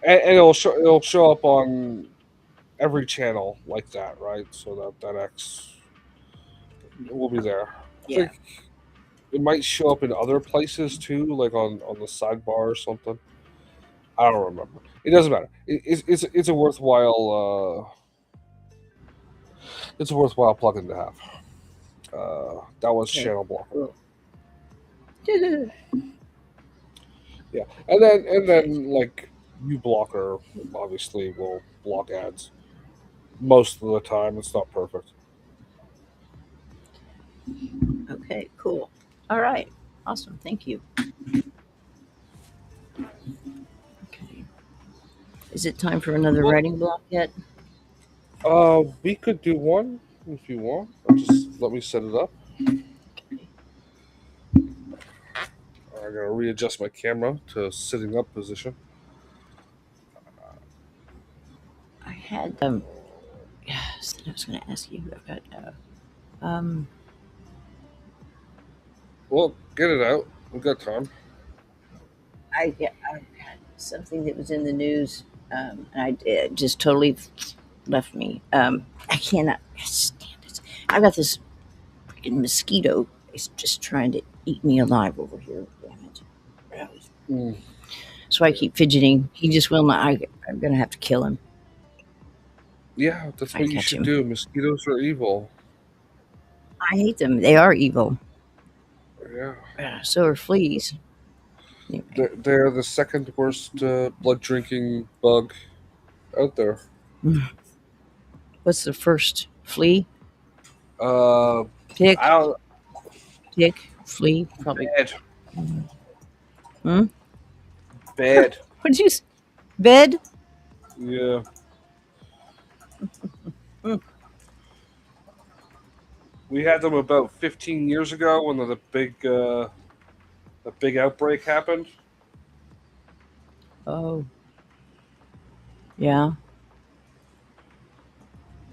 and it'll show up on every channel like that, right? So that X will be there. I Yeah. think it might show up in other places too, like on the sidebar or something. I don't remember. It doesn't matter. It's a worthwhile plugin to have. That was Okay. channel blocker. Cool. Yeah, and then Okay. like uBlocker obviously will block ads most of the time. It's not perfect. Okay. Cool. All right. Awesome. Thank you. Okay. Is it time for another Well, writing block yet? we could do one if you want. Just let me set it up. Okay. I gotta readjust my camera to sitting up position. I had I was going to ask you about um. Well, get it out. We've got time. I had something that was in the news, and it just totally left me. I cannot stand it. I've got this freaking mosquito. It's just trying to eat me alive over here. Damn it. Mm, So I yeah. keep fidgeting. He just will not. I'm going to have to kill him Yeah, if that's I what you catch should him. do. Mosquitoes are evil. I hate them. They are evil. Yeah, So are fleas. Anyway. they're the second worst blood drinking bug out there. What's the first? Flea? Uh, I Tick? don't. tick, flea, probably. Bad, Hmm? bad. What did you? Bed? Yeah, Mm. we had them about 15 years ago when the big outbreak happened. Oh, yeah.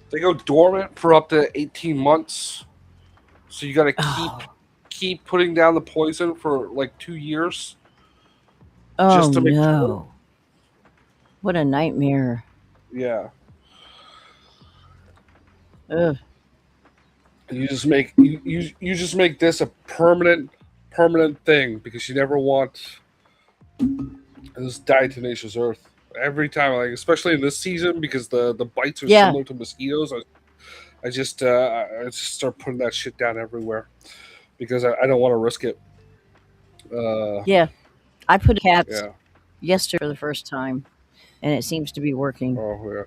They go dormant for up to 18 months, so you got to Oh, keep putting down the poison for like 2 years oh just to make sure. no! What a nightmare. Yeah, Ugh. you just make this a permanent thing because you never want this diatomaceous earth every time, like especially in this season because the bites are Yeah, similar to mosquitoes. I just start putting that shit down everywhere because I don't want to risk it. Uh, yeah. I put cats yeah. yesterday for the first time, and it seems to be working. Oh yeah.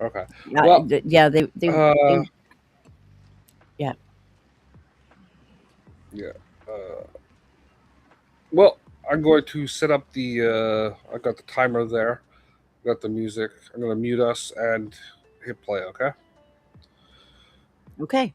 Okay. Yeah, Well. yeah. They. Uh. Yeah. Yeah. Uh. Well, I'm going to set up the. I got the timer there. Got the music. I'm going to mute us and hit play. Okay. Okay.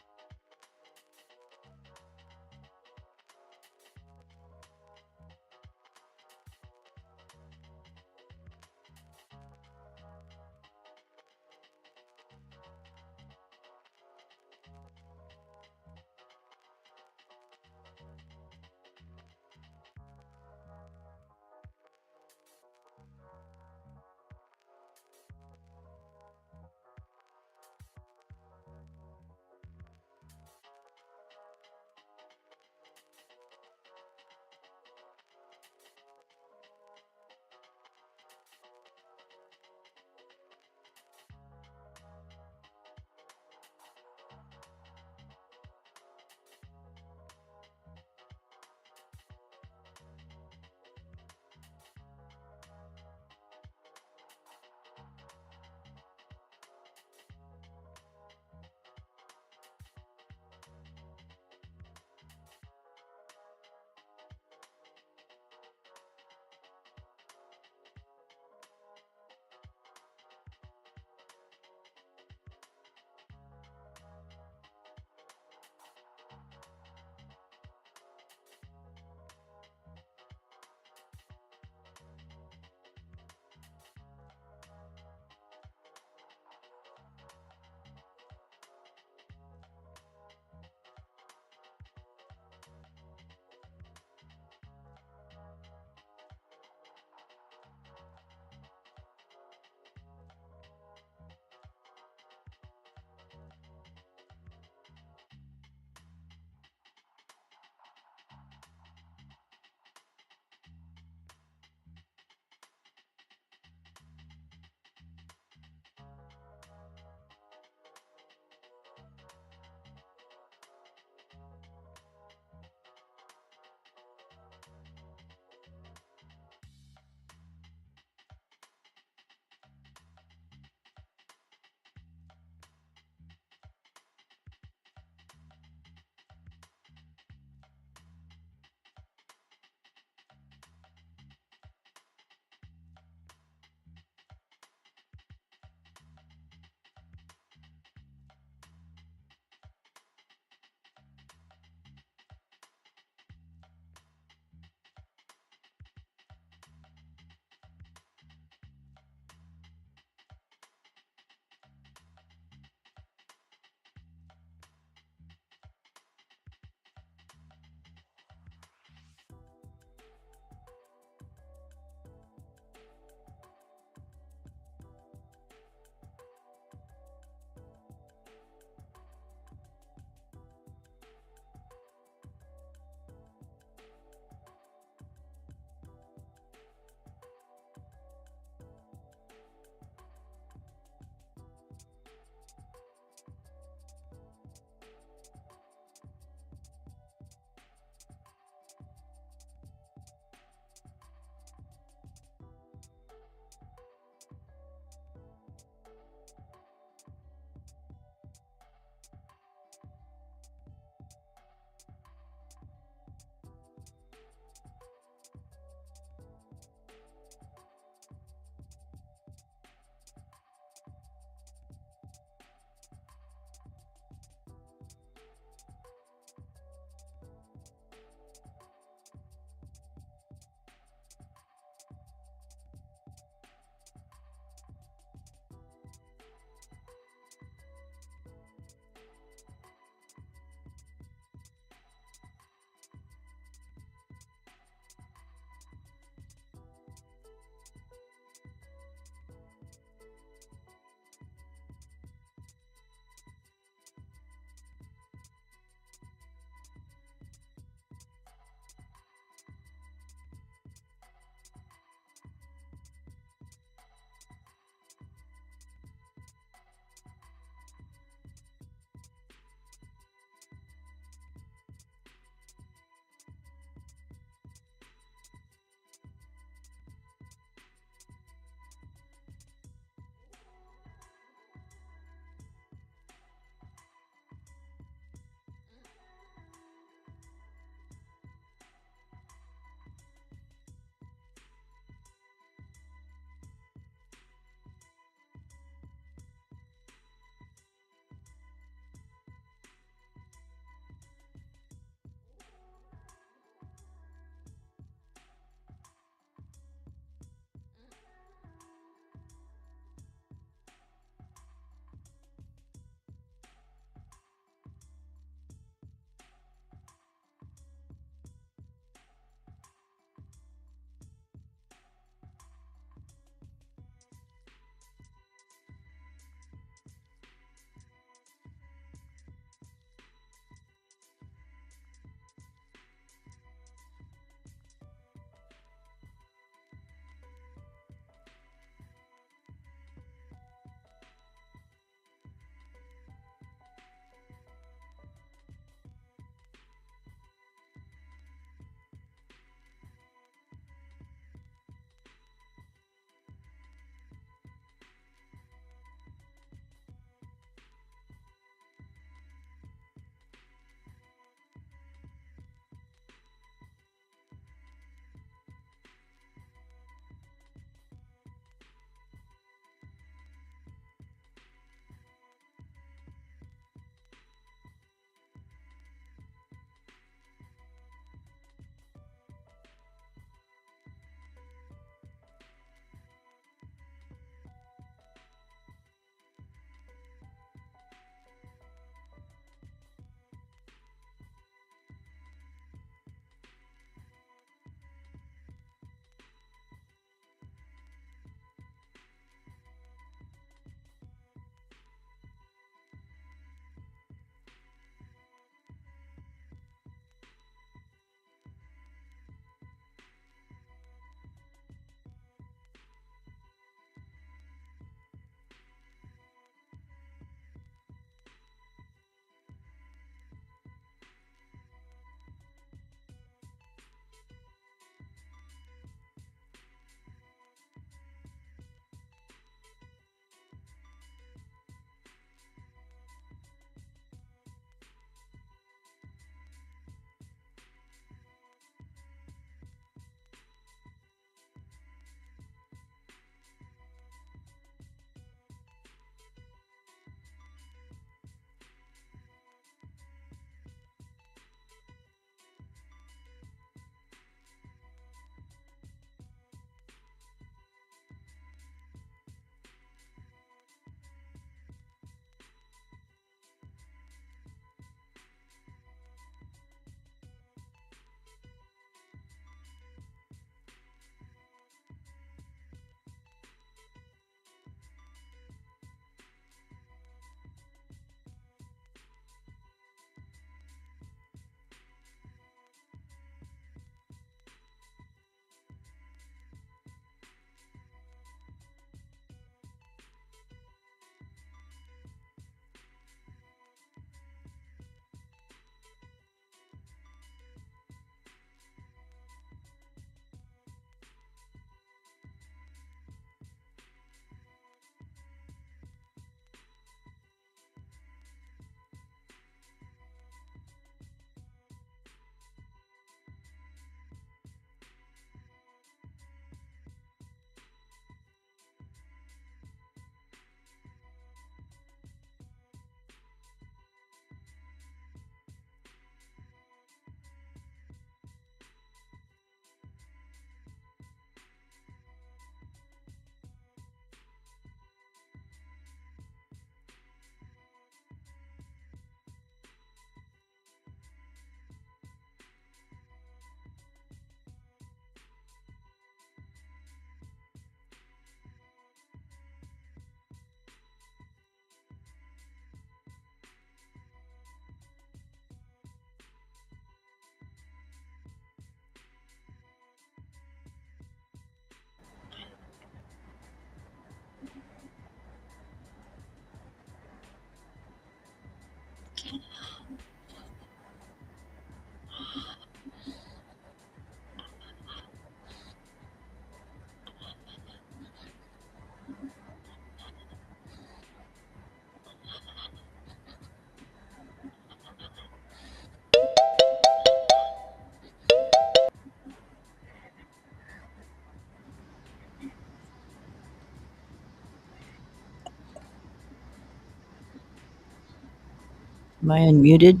Am I unmuted?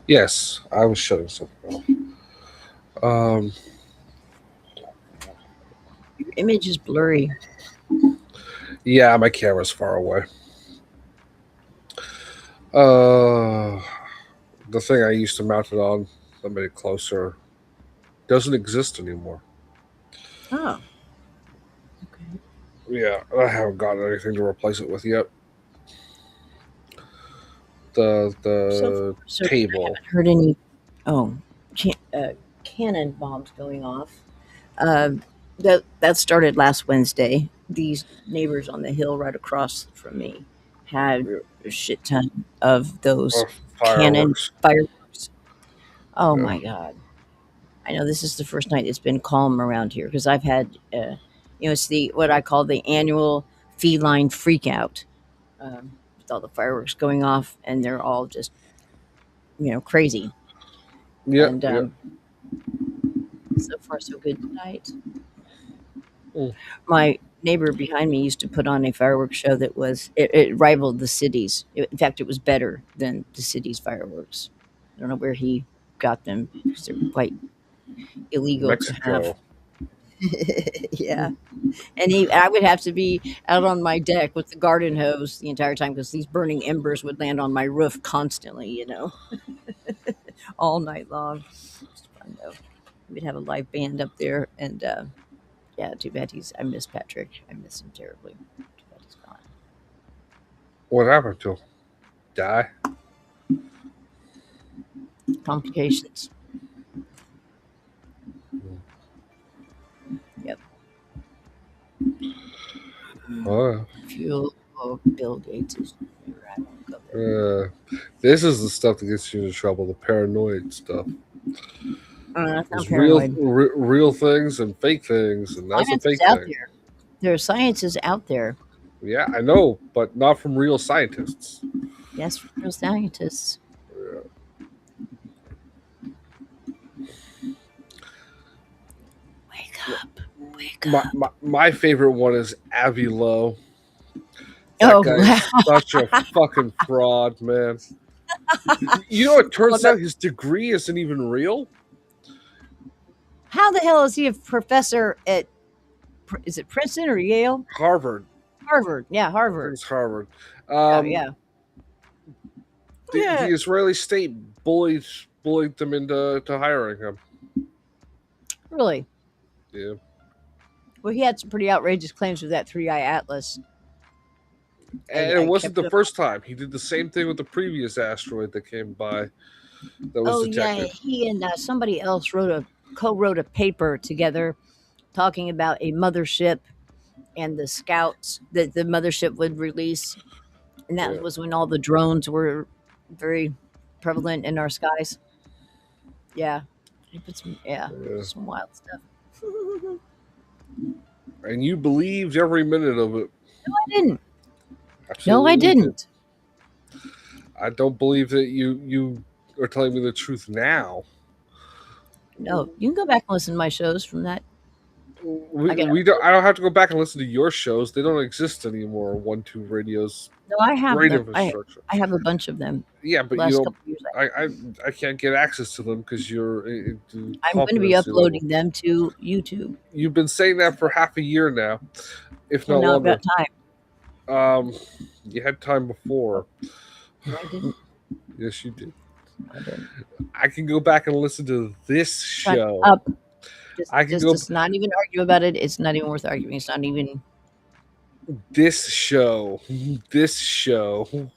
Yes, I was shutting something off. Your image is blurry. Yeah, my camera's far away. Uh, the thing I used to mount it on, I made it closer, doesn't exist anymore. Oh, okay. Yeah, I haven't gotten anything to replace it with yet. The So far, the so good. I table. haven't heard any. Oh, cannon bombs going off. Uh, that started last Wednesday. These neighbors on the hill right across from me had Yeah, a shit ton of those cannon fireworks. fireworks. Oh Yeah, my god! I know this is the first night it's been calm around here because I've had, it's the what I call the annual feline freak out, with all the fireworks going off, and they're all just crazy. yeah, And yeah. so far, so good tonight. Mm. My neighbor behind me used to put on a fireworks show that it rivaled the cities. In fact, it was better than the city's fireworks. I don't know where he got them because they're quite illegal to have. Mexico. Yeah, and I would have to be out on my deck with the garden hose the entire time because these burning embers would land on my roof constantly. All night long. It's fun though. We'd have a live band up there, and yeah, too bad he's. I miss Patrick. I miss him terribly. Too bad he's gone. What happened to him? Die? Complications. Yep. Oh, Fuel. Oh, Bill Gates is. I won't go there. yeah. This is the stuff that gets you into trouble. The paranoid stuff. That's not There's real, paranoid. real things and fake things, and that's a Science is fake out thing. there. There are sciences out there. Yeah, I know, but not from real scientists. Yes, real scientists. Wake up. Wake My, up. my, my favorite one is Avi Lowe. That Oh, guy is such a fucking fraud, man. You know, it well, turns out his degree isn't even real. how the hell is he a professor at, is it Princeton or Yale? Harvard. Harvard. Yeah, I think Harvard. it's Harvard. Yeah, Um, yeah. the Yeah. Israeli state bullied them into hiring him. Really? Yeah. Well, he had some pretty outrageous claims with that three eye atlas. And it I wasn't kept the him. first time. He did the same thing with the previous asteroid that came by that was Oh yeah, detected. he and somebody else co-wrote a paper together talking about a mothership and the scouts that the mothership would release, and that Yeah. was when all the drones were very prevalent in our skies. Yeah, he put Yeah. some wild stuff. No, And you believed every minute of it. I didn't. No, I Absolutely did. didn't. I don't believe that you are telling me the truth now. No, you can go back and listen to my shows from that. I got We don't. I don't have to go back and listen to your shows. They don't exist anymore. 1 2 radios, no, I have great them. infrastructure. I have a bunch of them. Yeah, but you Last don't. couple of years, I can't get access to them because your I'm going to be competency level. uploading them to YouTube. You've been saying that for half a year now, if Well, not now I've got longer. time. Um, you had time Oh, before. no, I didn't. Yes, you did. No, I didn't. I can go back and listen to this Shut show. up. I can Just go let's not even argue about it. It's not even worth arguing. It's not even. this show, this show.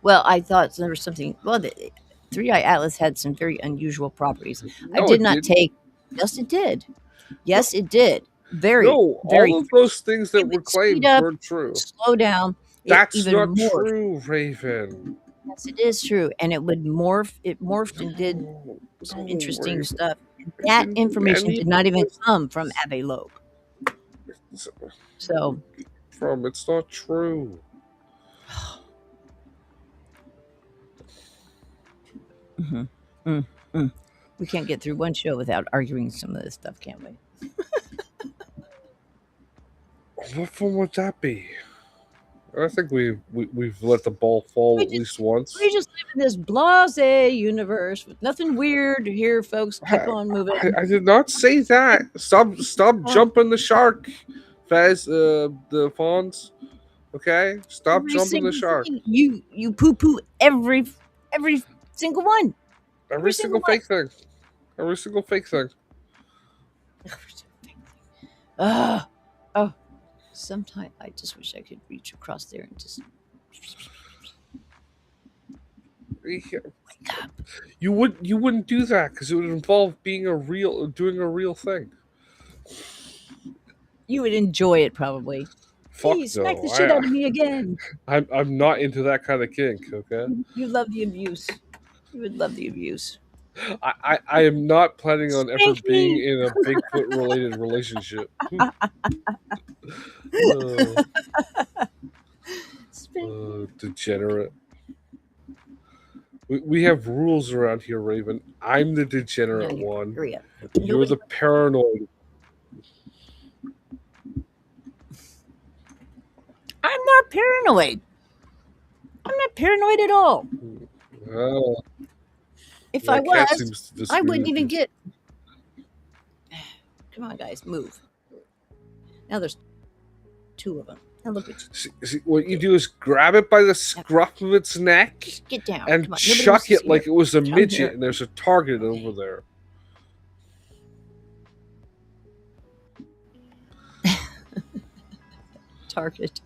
Well, I thought there was something. Well, the Three Eye Atlas had some very unusual properties. I No, did it not didn't. take. Yes, it did. No, Yes, it did. Very, no, very. all of those things that It were would speed claimed up, weren't true. slow down. It That's even not morphed. true, Raven. Yes, it is true, and it would morph. It morphed and did No, some no, interesting Raven. stuff. And It that didn't do information any did not even of come from those Abe Loeb. things So, from. It's not true. mhm, mm, mm. We can't get through one show without arguing some of this stuff, can we? What fun would that be? I think we've let the ball fall We at least just we once. just live in this blase universe with nothing weird here, folks. Keep on moving. I did not say that. Stop Uh, jumping the shark, Fez. The fawns. Okay, stop every jumping the single shark. thing you poo poo every single one. Every Every single single one. fake thing. Every single fake thing. Ah, oh, sometimes I just wish I could reach across there and just wake up. You wouldn't do that because it would involve doing a real thing. You would enjoy it probably. Fuck Hey, smack the no. shit out of me again. I'm not into that kind of kink. Okay. You love the abuse. You would love the abuse. I am not planning on ever Spank being me. in a Bigfoot related relationship. uh, Spank me. Degenerate. We have rules around here, Raven. I'm the Now degenerate here, one. hurry up. You're Nobody. the paranoid. I'm not paranoid. I'm not paranoid at all. Well, If I that cat was, seems to I disagree wouldn't with even you. get. Come on, guys, move. Now there's two of them. Now look at you. See, what you do is grab it by the scruff of its neck Get down. and Come on. Nobody wants chuck to it see her. like it was a Come midget, here. and there's a target Okay. over there. Target.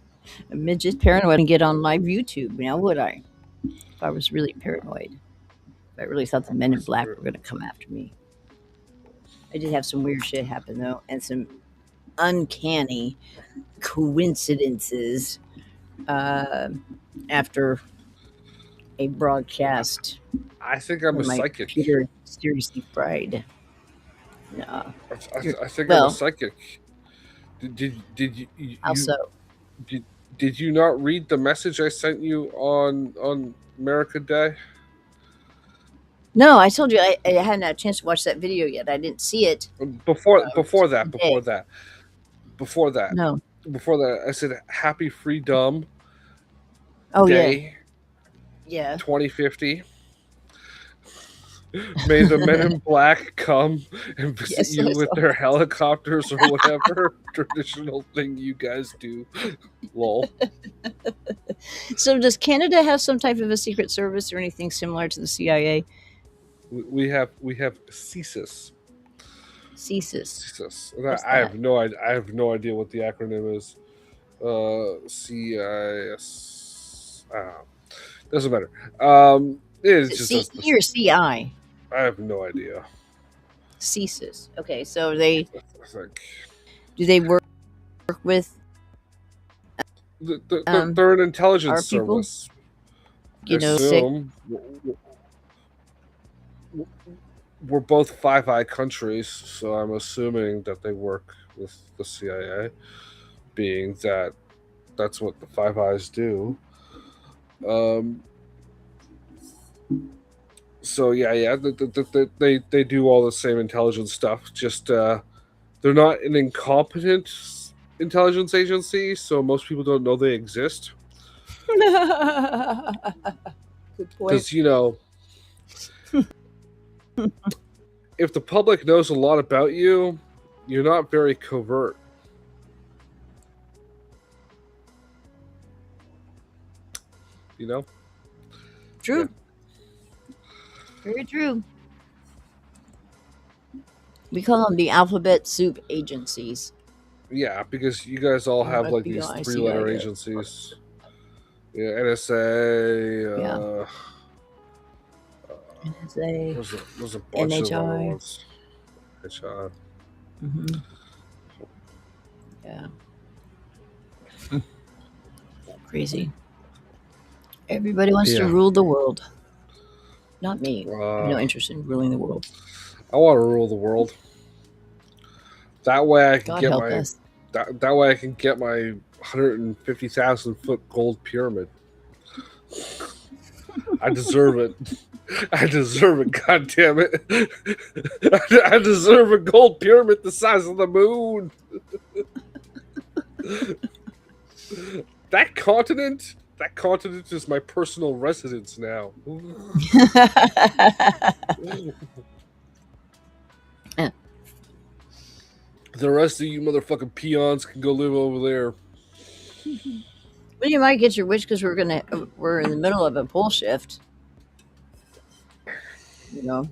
A midget paranoid and get on live YouTube. Now would I? If I was really paranoid. If I really thought the men in black were going to come after me. I did have some weird shit happen though, and some uncanny coincidences uh, after a broadcast I think I'm a when my psychic. computer seriously fried. No, I think I'm a well, psychic. Did also did, did you not read the message I sent you on America Day? no. I told you I hadn't had a chance to watch that video yet. I didn't see it Before that, today. before that, No. before that, I said Happy Freedom Oh yeah, Day yeah. 2050. May the men in black come and visit Yes, you I with saw their that. helicopters or whatever traditional thing you guys do. Lol. So does Canada have some type of a secret service or anything similar to the CIA? We have CSIS. CSIS. CSIS. What's that? I have no idea what the acronym is. CIS. Doesn't matter. Is It it just does CE this. or CI? I have no idea. CSIS. Okay, so they I think do they work with they're an intelligence our people? service. I You know, sick. assume we're both Five Eye countries, so I'm assuming that they work with the CIA, being that that's what the Five Eyes do. Um, so yeah, they do all the same intelligence stuff. Just they're not an incompetent intelligence agency, so most people don't know they exist. Good point. Because if the public knows a lot about you, you're not very covert. You know? True. Very true. We call them the alphabet soup agencies. Yeah, because you guys all have like these FBI, three-letter CIA. agencies. Yeah, NSA. Yeah. NSA, There's a bunch of other NHI. ones. HR. Mm-hmm. Yeah. Crazy. Everybody wants to Yeah. rule the world. Not me. I have no Uh, interest in ruling the world. I want to rule the world. That way I can God get help my us. that way I can get my 150,000 foot gold pyramid. I deserve it. I deserve it. God damn it! I deserve a gold pyramid the size of the moon. that continent is my personal residence now. The rest of you motherfucking peons can go live over there. Well, you might get your wish because we're in the middle of a pole shift. You know,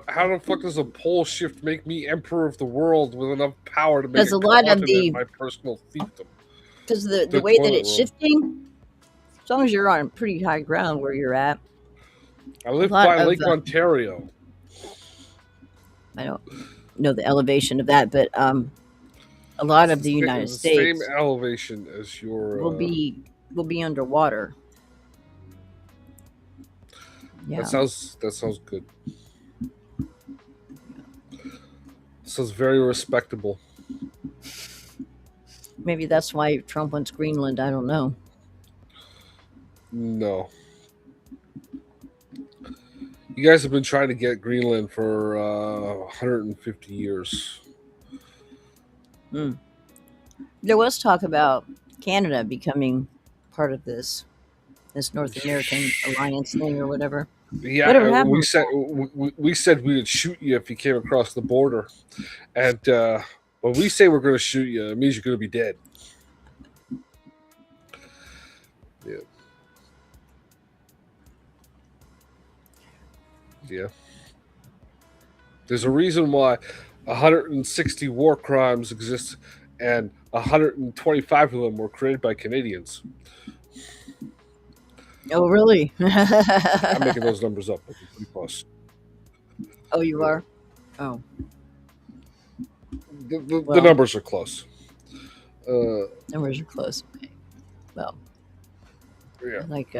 How the fuck does a pole shift make me emperor of the world with enough power to make because a a lot of continent the my personal fiefdom? because the The way that toilet it's roll. shifting, as long as you're on pretty high ground where you're at, I a live lot by of Lake Ontario. I don't know the elevation of that, but a lot of the United The same States elevation as will your. be underwater. That Yeah, sounds good. Sounds very respectable. maybe that's why Trump wants Greenland. I don't know. No, you guys have been trying to get Greenland for 150 years. Hmm. There was talk about Canada becoming part of this North American alliance thing or whatever. Yeah, Whatever happened we with said we said we would shoot you if you came across the border, and when we say we're going to shoot you, it means you're going to be dead. Yeah, yeah. There's a reason why 160 war crimes exist, and 125 of them were created by Canadians. that? Oh, really? I'm making those numbers up, but they're pretty close. Oh, you Yeah, are? Oh, the well, numbers are close. Uh, numbers are close. Okay. Well, yeah. like,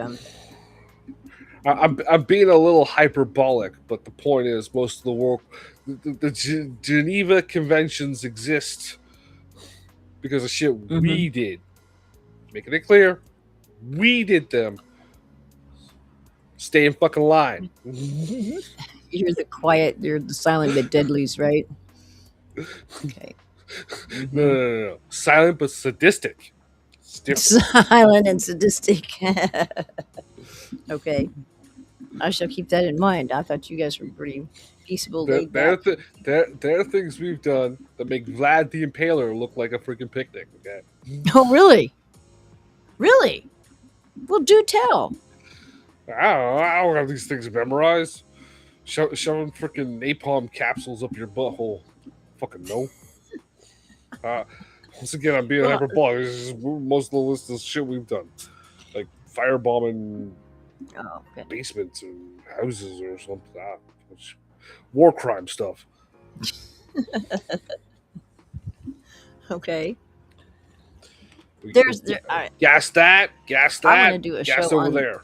I'm being a little hyperbolic, but the point is, most of the world, the Geneva Conventions exist because of shit mhm. we did. Making it clear, we did them. Stay in fucking line. No, You're the silent but deadlies, right? Okay. no, Hmm. no, no. Silent but sadistic. It's different. Silent and sadistic. Okay. I shall keep that in mind. I thought you guys were pretty peaceable, There, laid there, back. th- there are things we've done that make Vlad the Impaler look like a freaking picnic. Okay. Oh, really? Really? Well, do tell. I don't have these things memorized. Shoving freaking napalm capsules up your butthole. Fucking no. Uh, once again, I'm being Well, hyperbolic. This is most of the list of shit we've done, like firebombing oh, okay. basements and houses or something. War crime stuff. Okay. We, There's there. gas that. Gas I want to that. do a Gas show over on. there.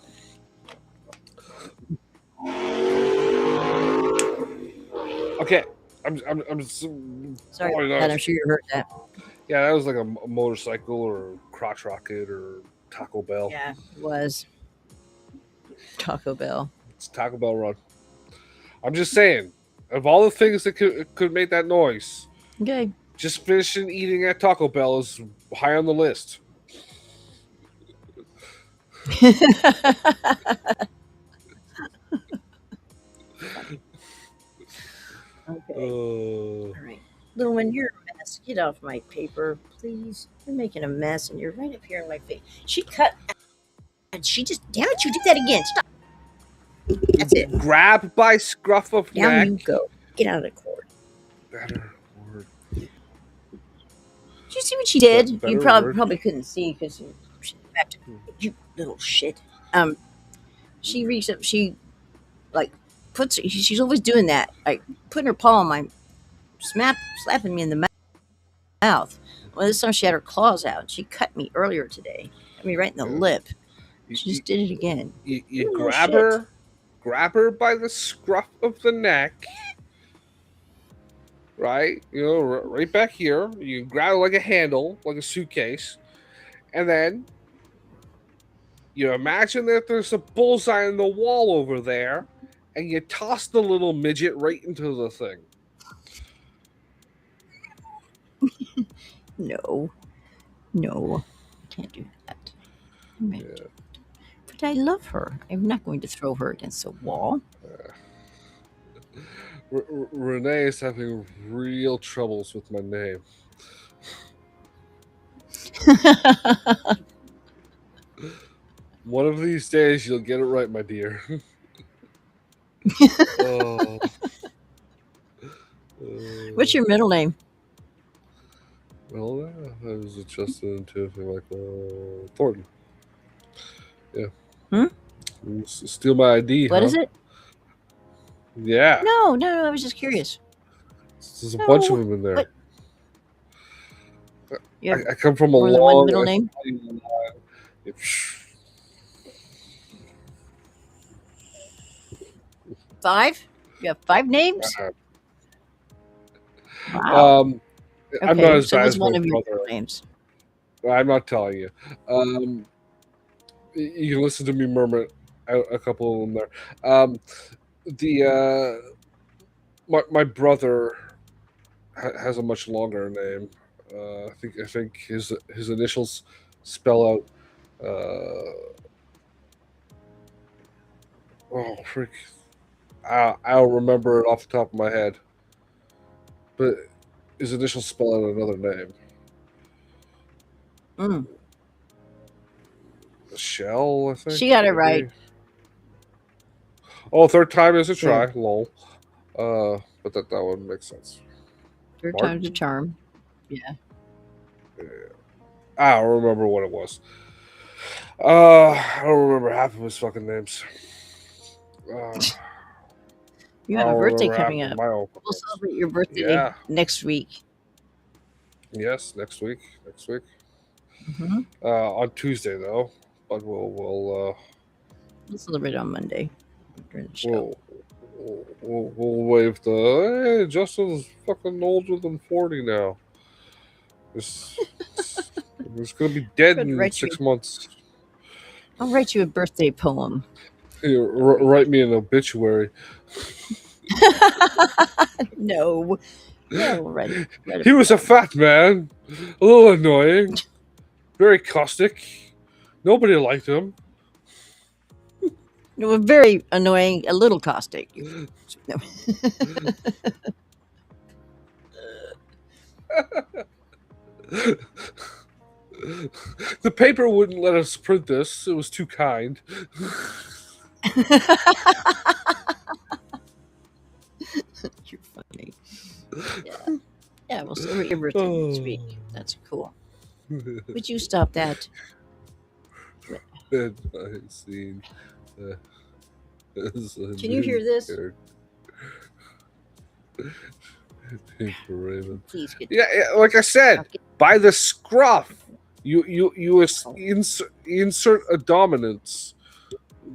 Okay. I'm Sorry following about that. I'm honest. sure you heard that. Yeah, that was like a motorcycle or crotch rocket or Taco Bell. Yeah, it was Taco Bell. It's Taco Bell run. I'm just saying, of all the things that could make that noise, Okay. just finishing eating at Taco Bell is high on the list. Okay. Uh, All right. Little one, you're a mess. Get off my paper, please. You're making a mess and you're right up here in my face. She cut and she just, damn it, you did that again. Stop. That's it. grab by scruff of Down you neck. go. Get out of the court. Better word. Did you see what she did? You Better probably word. probably couldn't see because you little shit. She reached up. She like puts. She's always doing that. Like putting her paw on my slapping me in the mouth. Well, this time she had her claws out. She cut me earlier today. Cut me right in the Yeah. lip. You, She you, just did it again. you You little shit. grab her by the scruff of the neck, right? Right back here. You grab it like a handle, like a suitcase, and then you imagine that there's a bullseye in the wall over there, and you toss the little midget right into the thing. No, no. can't do that. I mean, Yeah. but I love her. I'm not going to throw her against a wall. Renee is having real troubles with my name. One of these days, you'll get it right, my dear. Oh. What's Uh, your middle name? well, I was adjusted into like Thornton. Yeah. Hmm? Steal my ID, What is huh? it? Yeah. No, no, no. I was just curious. There's a bunch of No. them in What? there. You have I come from a more than one long middle name? Italian line. Five? You have five names? Wow. Um, I'm not Okay. as So bad what's as my one of your brother. middle names? I'm not telling you. You can listen to me murmur a couple of them there. The my brother has a much longer name. I think his initials spell out. Oh freak! I don't remember it off the top of my head, but his initials spell out another name. Mm. Shell, I think She got it right. maybe. Oh, third time is a There. try. Lol. But that would make sense. Third time's a Martin. charm. Yeah. I don't remember what it was. I don't remember half of his fucking names. Uh, You I have a don't birthday remember half coming of up. my own We'll names. celebrate your birthday Yeah. next week. Yes. Next week. Next week. Hmm. On Tuesday though, but We'll celebrate on Monday during the show. we'll we'll wave the hey Justin's fucking older than 40 now. This He's gonna be I'm dead going to in write you. 6 months. I'll write you a birthday poem. Here, write me an obituary. No. Yeah, we'll write a He was a poem. fat man, a little annoying, very caustic. Nobody liked him. No, very annoying, a little caustic. No. The paper wouldn't let us print this. It was too kind. You're funny. Yeah. Yeah, we'll celebrate your birthday next Oh. week. That's cool. Would you stop that? Midnight scene. Uh, as a Can you new hear this? character. Pink Raven. Please get Yeah, like I said, okay. by the scruff, insert a dominance.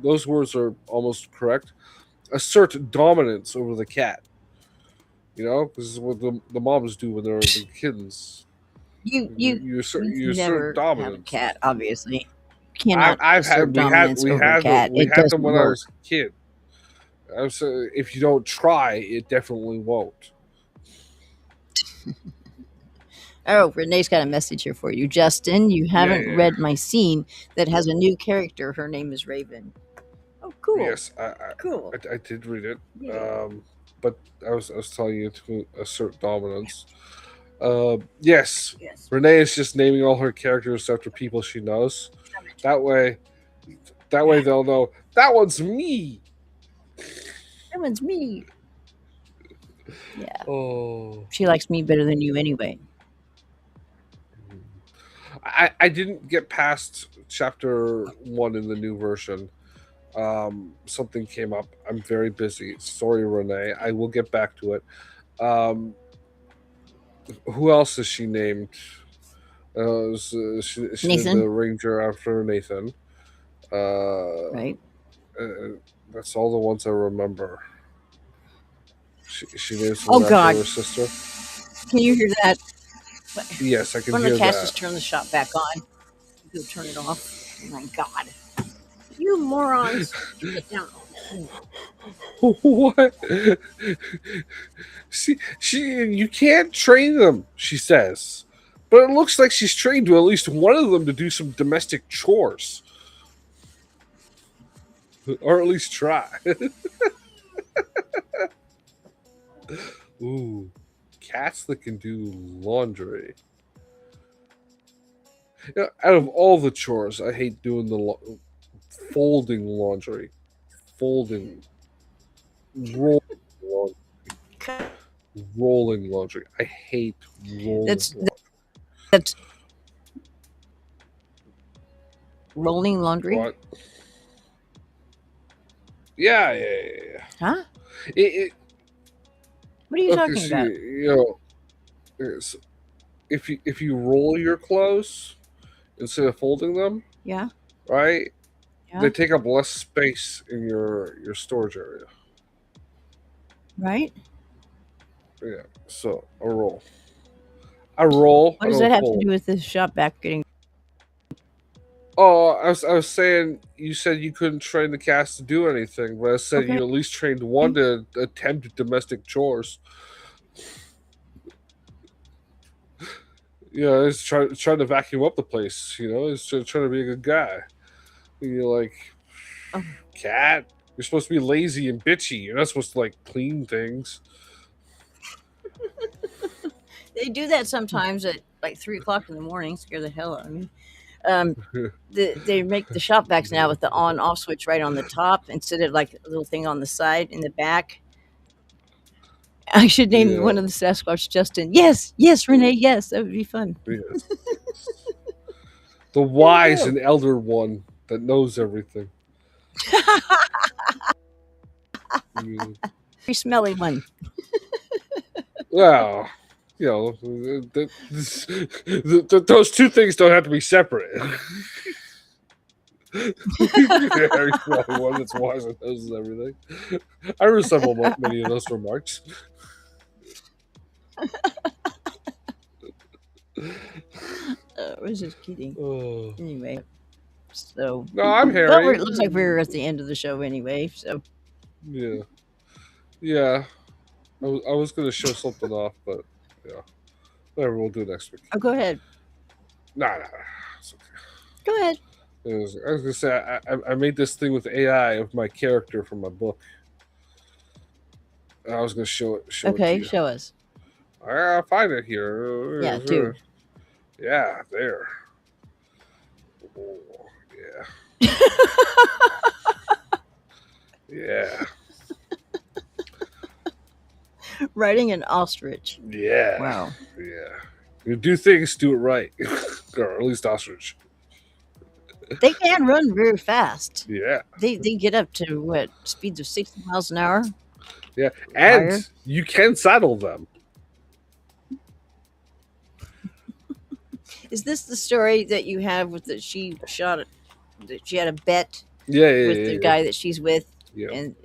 Those words are almost correct. Assert dominance over the cat. You know, this is what the moms do when they're the kittens. You assert Never have a dominance. cat, obviously. You cannot I've assert had dominance over a cat. we It had them doesn't when I work. was a kid. So if you don't try, it definitely won't. Oh, Renee's got a message here for you. Justin, you Yeah, haven't yeah. read my scene that has a new character. Her name is Raven. Oh, cool. Yes, Cool. I did read it. Yeah. But I was telling you to assert dominance. Yes, Yes. Renee is just naming all her characters after people she knows. That way, they'll know that one's me. That one's me. Yeah. Oh, She likes me better than you anyway. I didn't get past chapter 1 in the new version. Something came up. I'm very busy. Sorry, Renee. I will get back to it. Um, who else is she named? She named Nathan, the ranger after Nathan. Uh, right? uh, that's all the ones I remember. She names Oh, one after God. her sister. Can you hear that? Yes, I can One of hear the cats that. just turned the shop back on. Go turn it off. Oh, my God. You morons. Get down. What? See, you can't train them. She says But it looks like she's trained to at least one of them to do some domestic chores, or at least try. Ooh, cats that can do laundry. Yeah, out of all the chores, I hate doing the folding laundry, folding, rolling laundry, rolling laundry. I hate rolling That's laundry. that's rolling laundry, What? Yeah, yeah, yeah, yeah. huh? It, What are you okay, talking so about? if you roll your clothes instead of folding them, Yeah, right? They yeah, take up less space in your storage area. right. Yeah. So a roll. I roll. What I does that don't have to do fold. with the shop vac getting? Oh, I was saying you said you couldn't train the cats to do anything, but I said Okay, you at least trained one to attempt domestic chores. He's trying to vacuum up the place. He's trying to be a good guy. And you're like, oh, cat, you're supposed to be lazy and bitchy. You're not supposed to like clean things. they do that sometimes at like 3 o'clock in the morning. Scare the hell out of me. They make the shop vacs now with the on off switch right on the top instead of like a little thing on the side in the back. I should name Yeah. one of the Sasquatch Justin. Yes, yes, Renee. Yes, that would be fun. Yes. The There you wise go. and elder one that knows everything. Yeah. Very smelly one. Well, those two things don't have to be separate. Very smelly one that's wise and knows everything. I resemble many of those remarks. I was just kidding. Oh. Anyway, so No, I'm well, Harry. it looks like we're at the end of the show anyway. So Yeah, yeah. I was going to show something off, but yeah, whatever. We'll do it next week. oh, go ahead. Nah, it's okay. Go ahead. I was gonna say I made this thing with AI of my character from my book. I was gonna show it to Okay, you. show us. I'll find it here. Yeah, do. Yeah, there. Oh, yeah, yeah, Riding an ostrich. yeah, Wow. yeah. You do things, do it right, or at least ostrich. They can run very fast. Yeah, They get up to what speeds of 60 miles an hour yeah, or and higher. you can saddle them. Is this the story that you have with that she shot that she had a bet Yeah, yeah, with the yeah, guy that she's with yeah, and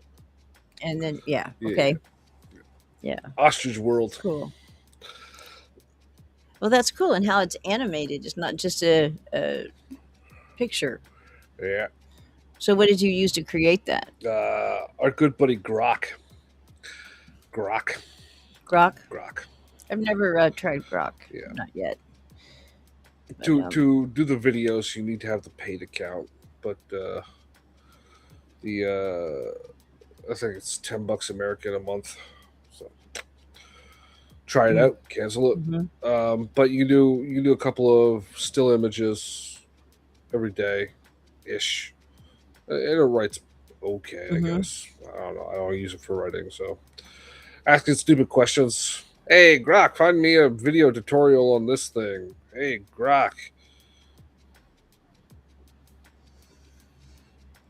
then yeah, yeah, okay. yeah. Yeah. Ostrich world. Cool. Well, that's cool and how it's animated. It's not just a picture. Yeah. So what did you use to create that? Our good buddy Grok. Grok. Grok? Grok. I've never tried Grok. Yeah. Not yet. But, To do the videos, you need to have the paid account, but the I think it's $10 American a month. So try it Mm. out. Cancel it. mhm. But you do a couple of still images every day, ish. And it writes okay, I Mhm. guess. I don't know. I don't use it for writing, so asking stupid questions. Hey, Grok, find me a video tutorial on this thing. Hey, Grok.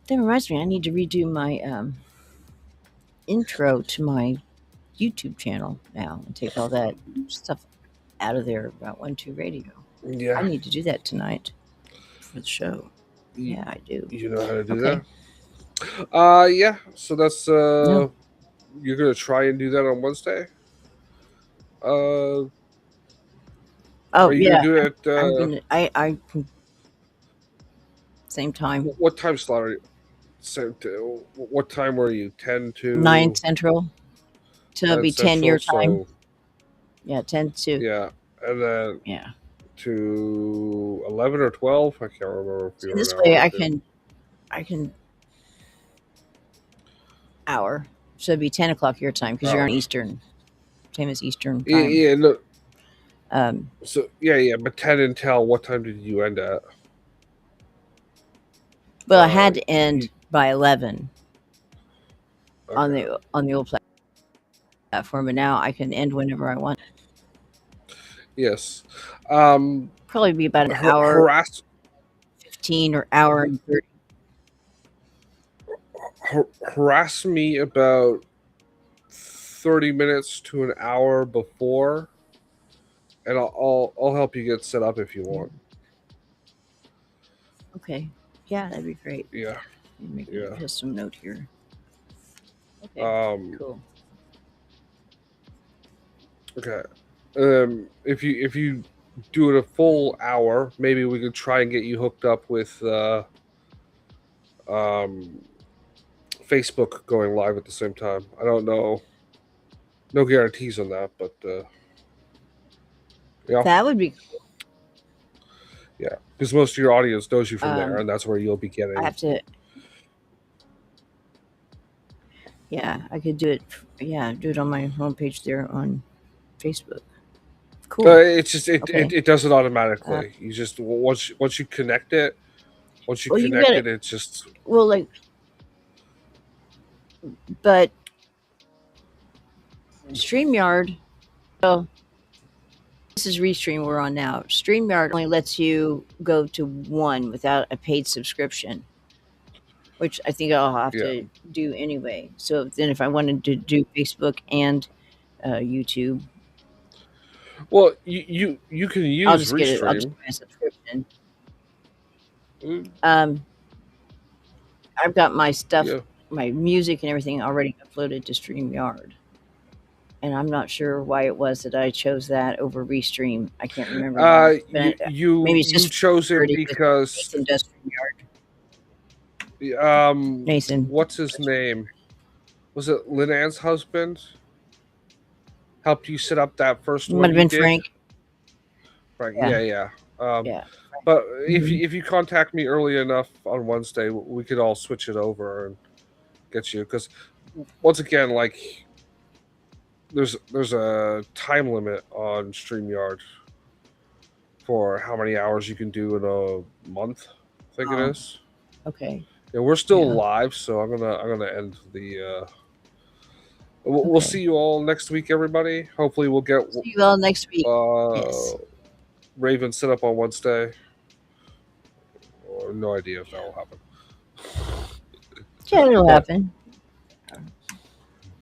That reminds me, I need to redo my intro to my YouTube channel now and take all that stuff out of there about 1-2 Radio. I Yeah. need to do that tonight for the show. You, Yeah, I do. you know how to do Okay. that? Yeah. So that's No. you're gonna try and do that on Wednesday. Oh Are you gonna yeah, do it? I'm gonna. I same time. What time slot are you? What time were you? 10 9 to Central. So it'll 10 be 10 your Central. time. So Yeah, 10 to. yeah, and then Yeah. to 11 or 12. I can't remember if So you're this an way hour or two. I can hour. So it'd be 10 o'clock your time because you're on Oh, Eastern, same as Eastern yeah, time. yeah, no, Um, so yeah, but 10 until what time did you end at? well, I had to You, end by 11 okay. on the old platform, but now I can end whenever I want. Yes. Um, Probably be about an hour harass 15 or hour and 30. harass me about 30 minutes to an hour before, and I'll help you get set up if you Yeah. want. Okay. Yeah, that'd be great. Yeah, Let me make yeah. just some note here. Okay. Um, Cool. okay. If you do it a full hour, maybe we could try and get you hooked up with um Facebook going live at the same time. I don't know, no guarantees on that, but yeah, That would be. yeah, because most of your audience knows you from there, Um, and that's where you'll be I getting. have to. Yeah, I could do it. Yeah, do it on my homepage there on Facebook. Cool. It's just Okay. it does it Uh, automatically. You just once you connect it, well, you got it. it's just Well, like, but StreamYard. Well, this is Restream we're on now. StreamYard only lets you go to one without a paid subscription, which I think I'll have yeah. to do anyway. So then, if I wanted to do Facebook and YouTube, Well, you can I'll use just get it. I'll just Restream. buy a subscription. Mm, Um, I've got my stuff, yeah. my music and everything already uploaded to StreamYard. And I'm not sure why it was that I chose that over Restream. I can't remember now. But maybe it's You just chose it security because because Nathan does StreamYard. Nathan what's his name? Was it Lynn Ann's husband? Helped you set up that first might one have you been did? Frank. Right. Yeah, Yeah, yeah. Um, yeah. but Hmm. if you contact me early enough on Wednesday, we could all switch it over and get you. Because once again, like there's a time limit on Streamyard for how many hours you can do in a month. I think it Oh, is. okay. Yeah, we're still Yeah. live, so I'm gonna end the. We'll see Okay. you all next week, everybody. Hopefully, we'll get See you all next week. uh, Yes. Raven set up on Wednesday. Or no idea if that will happen. Yeah, it'll But happen.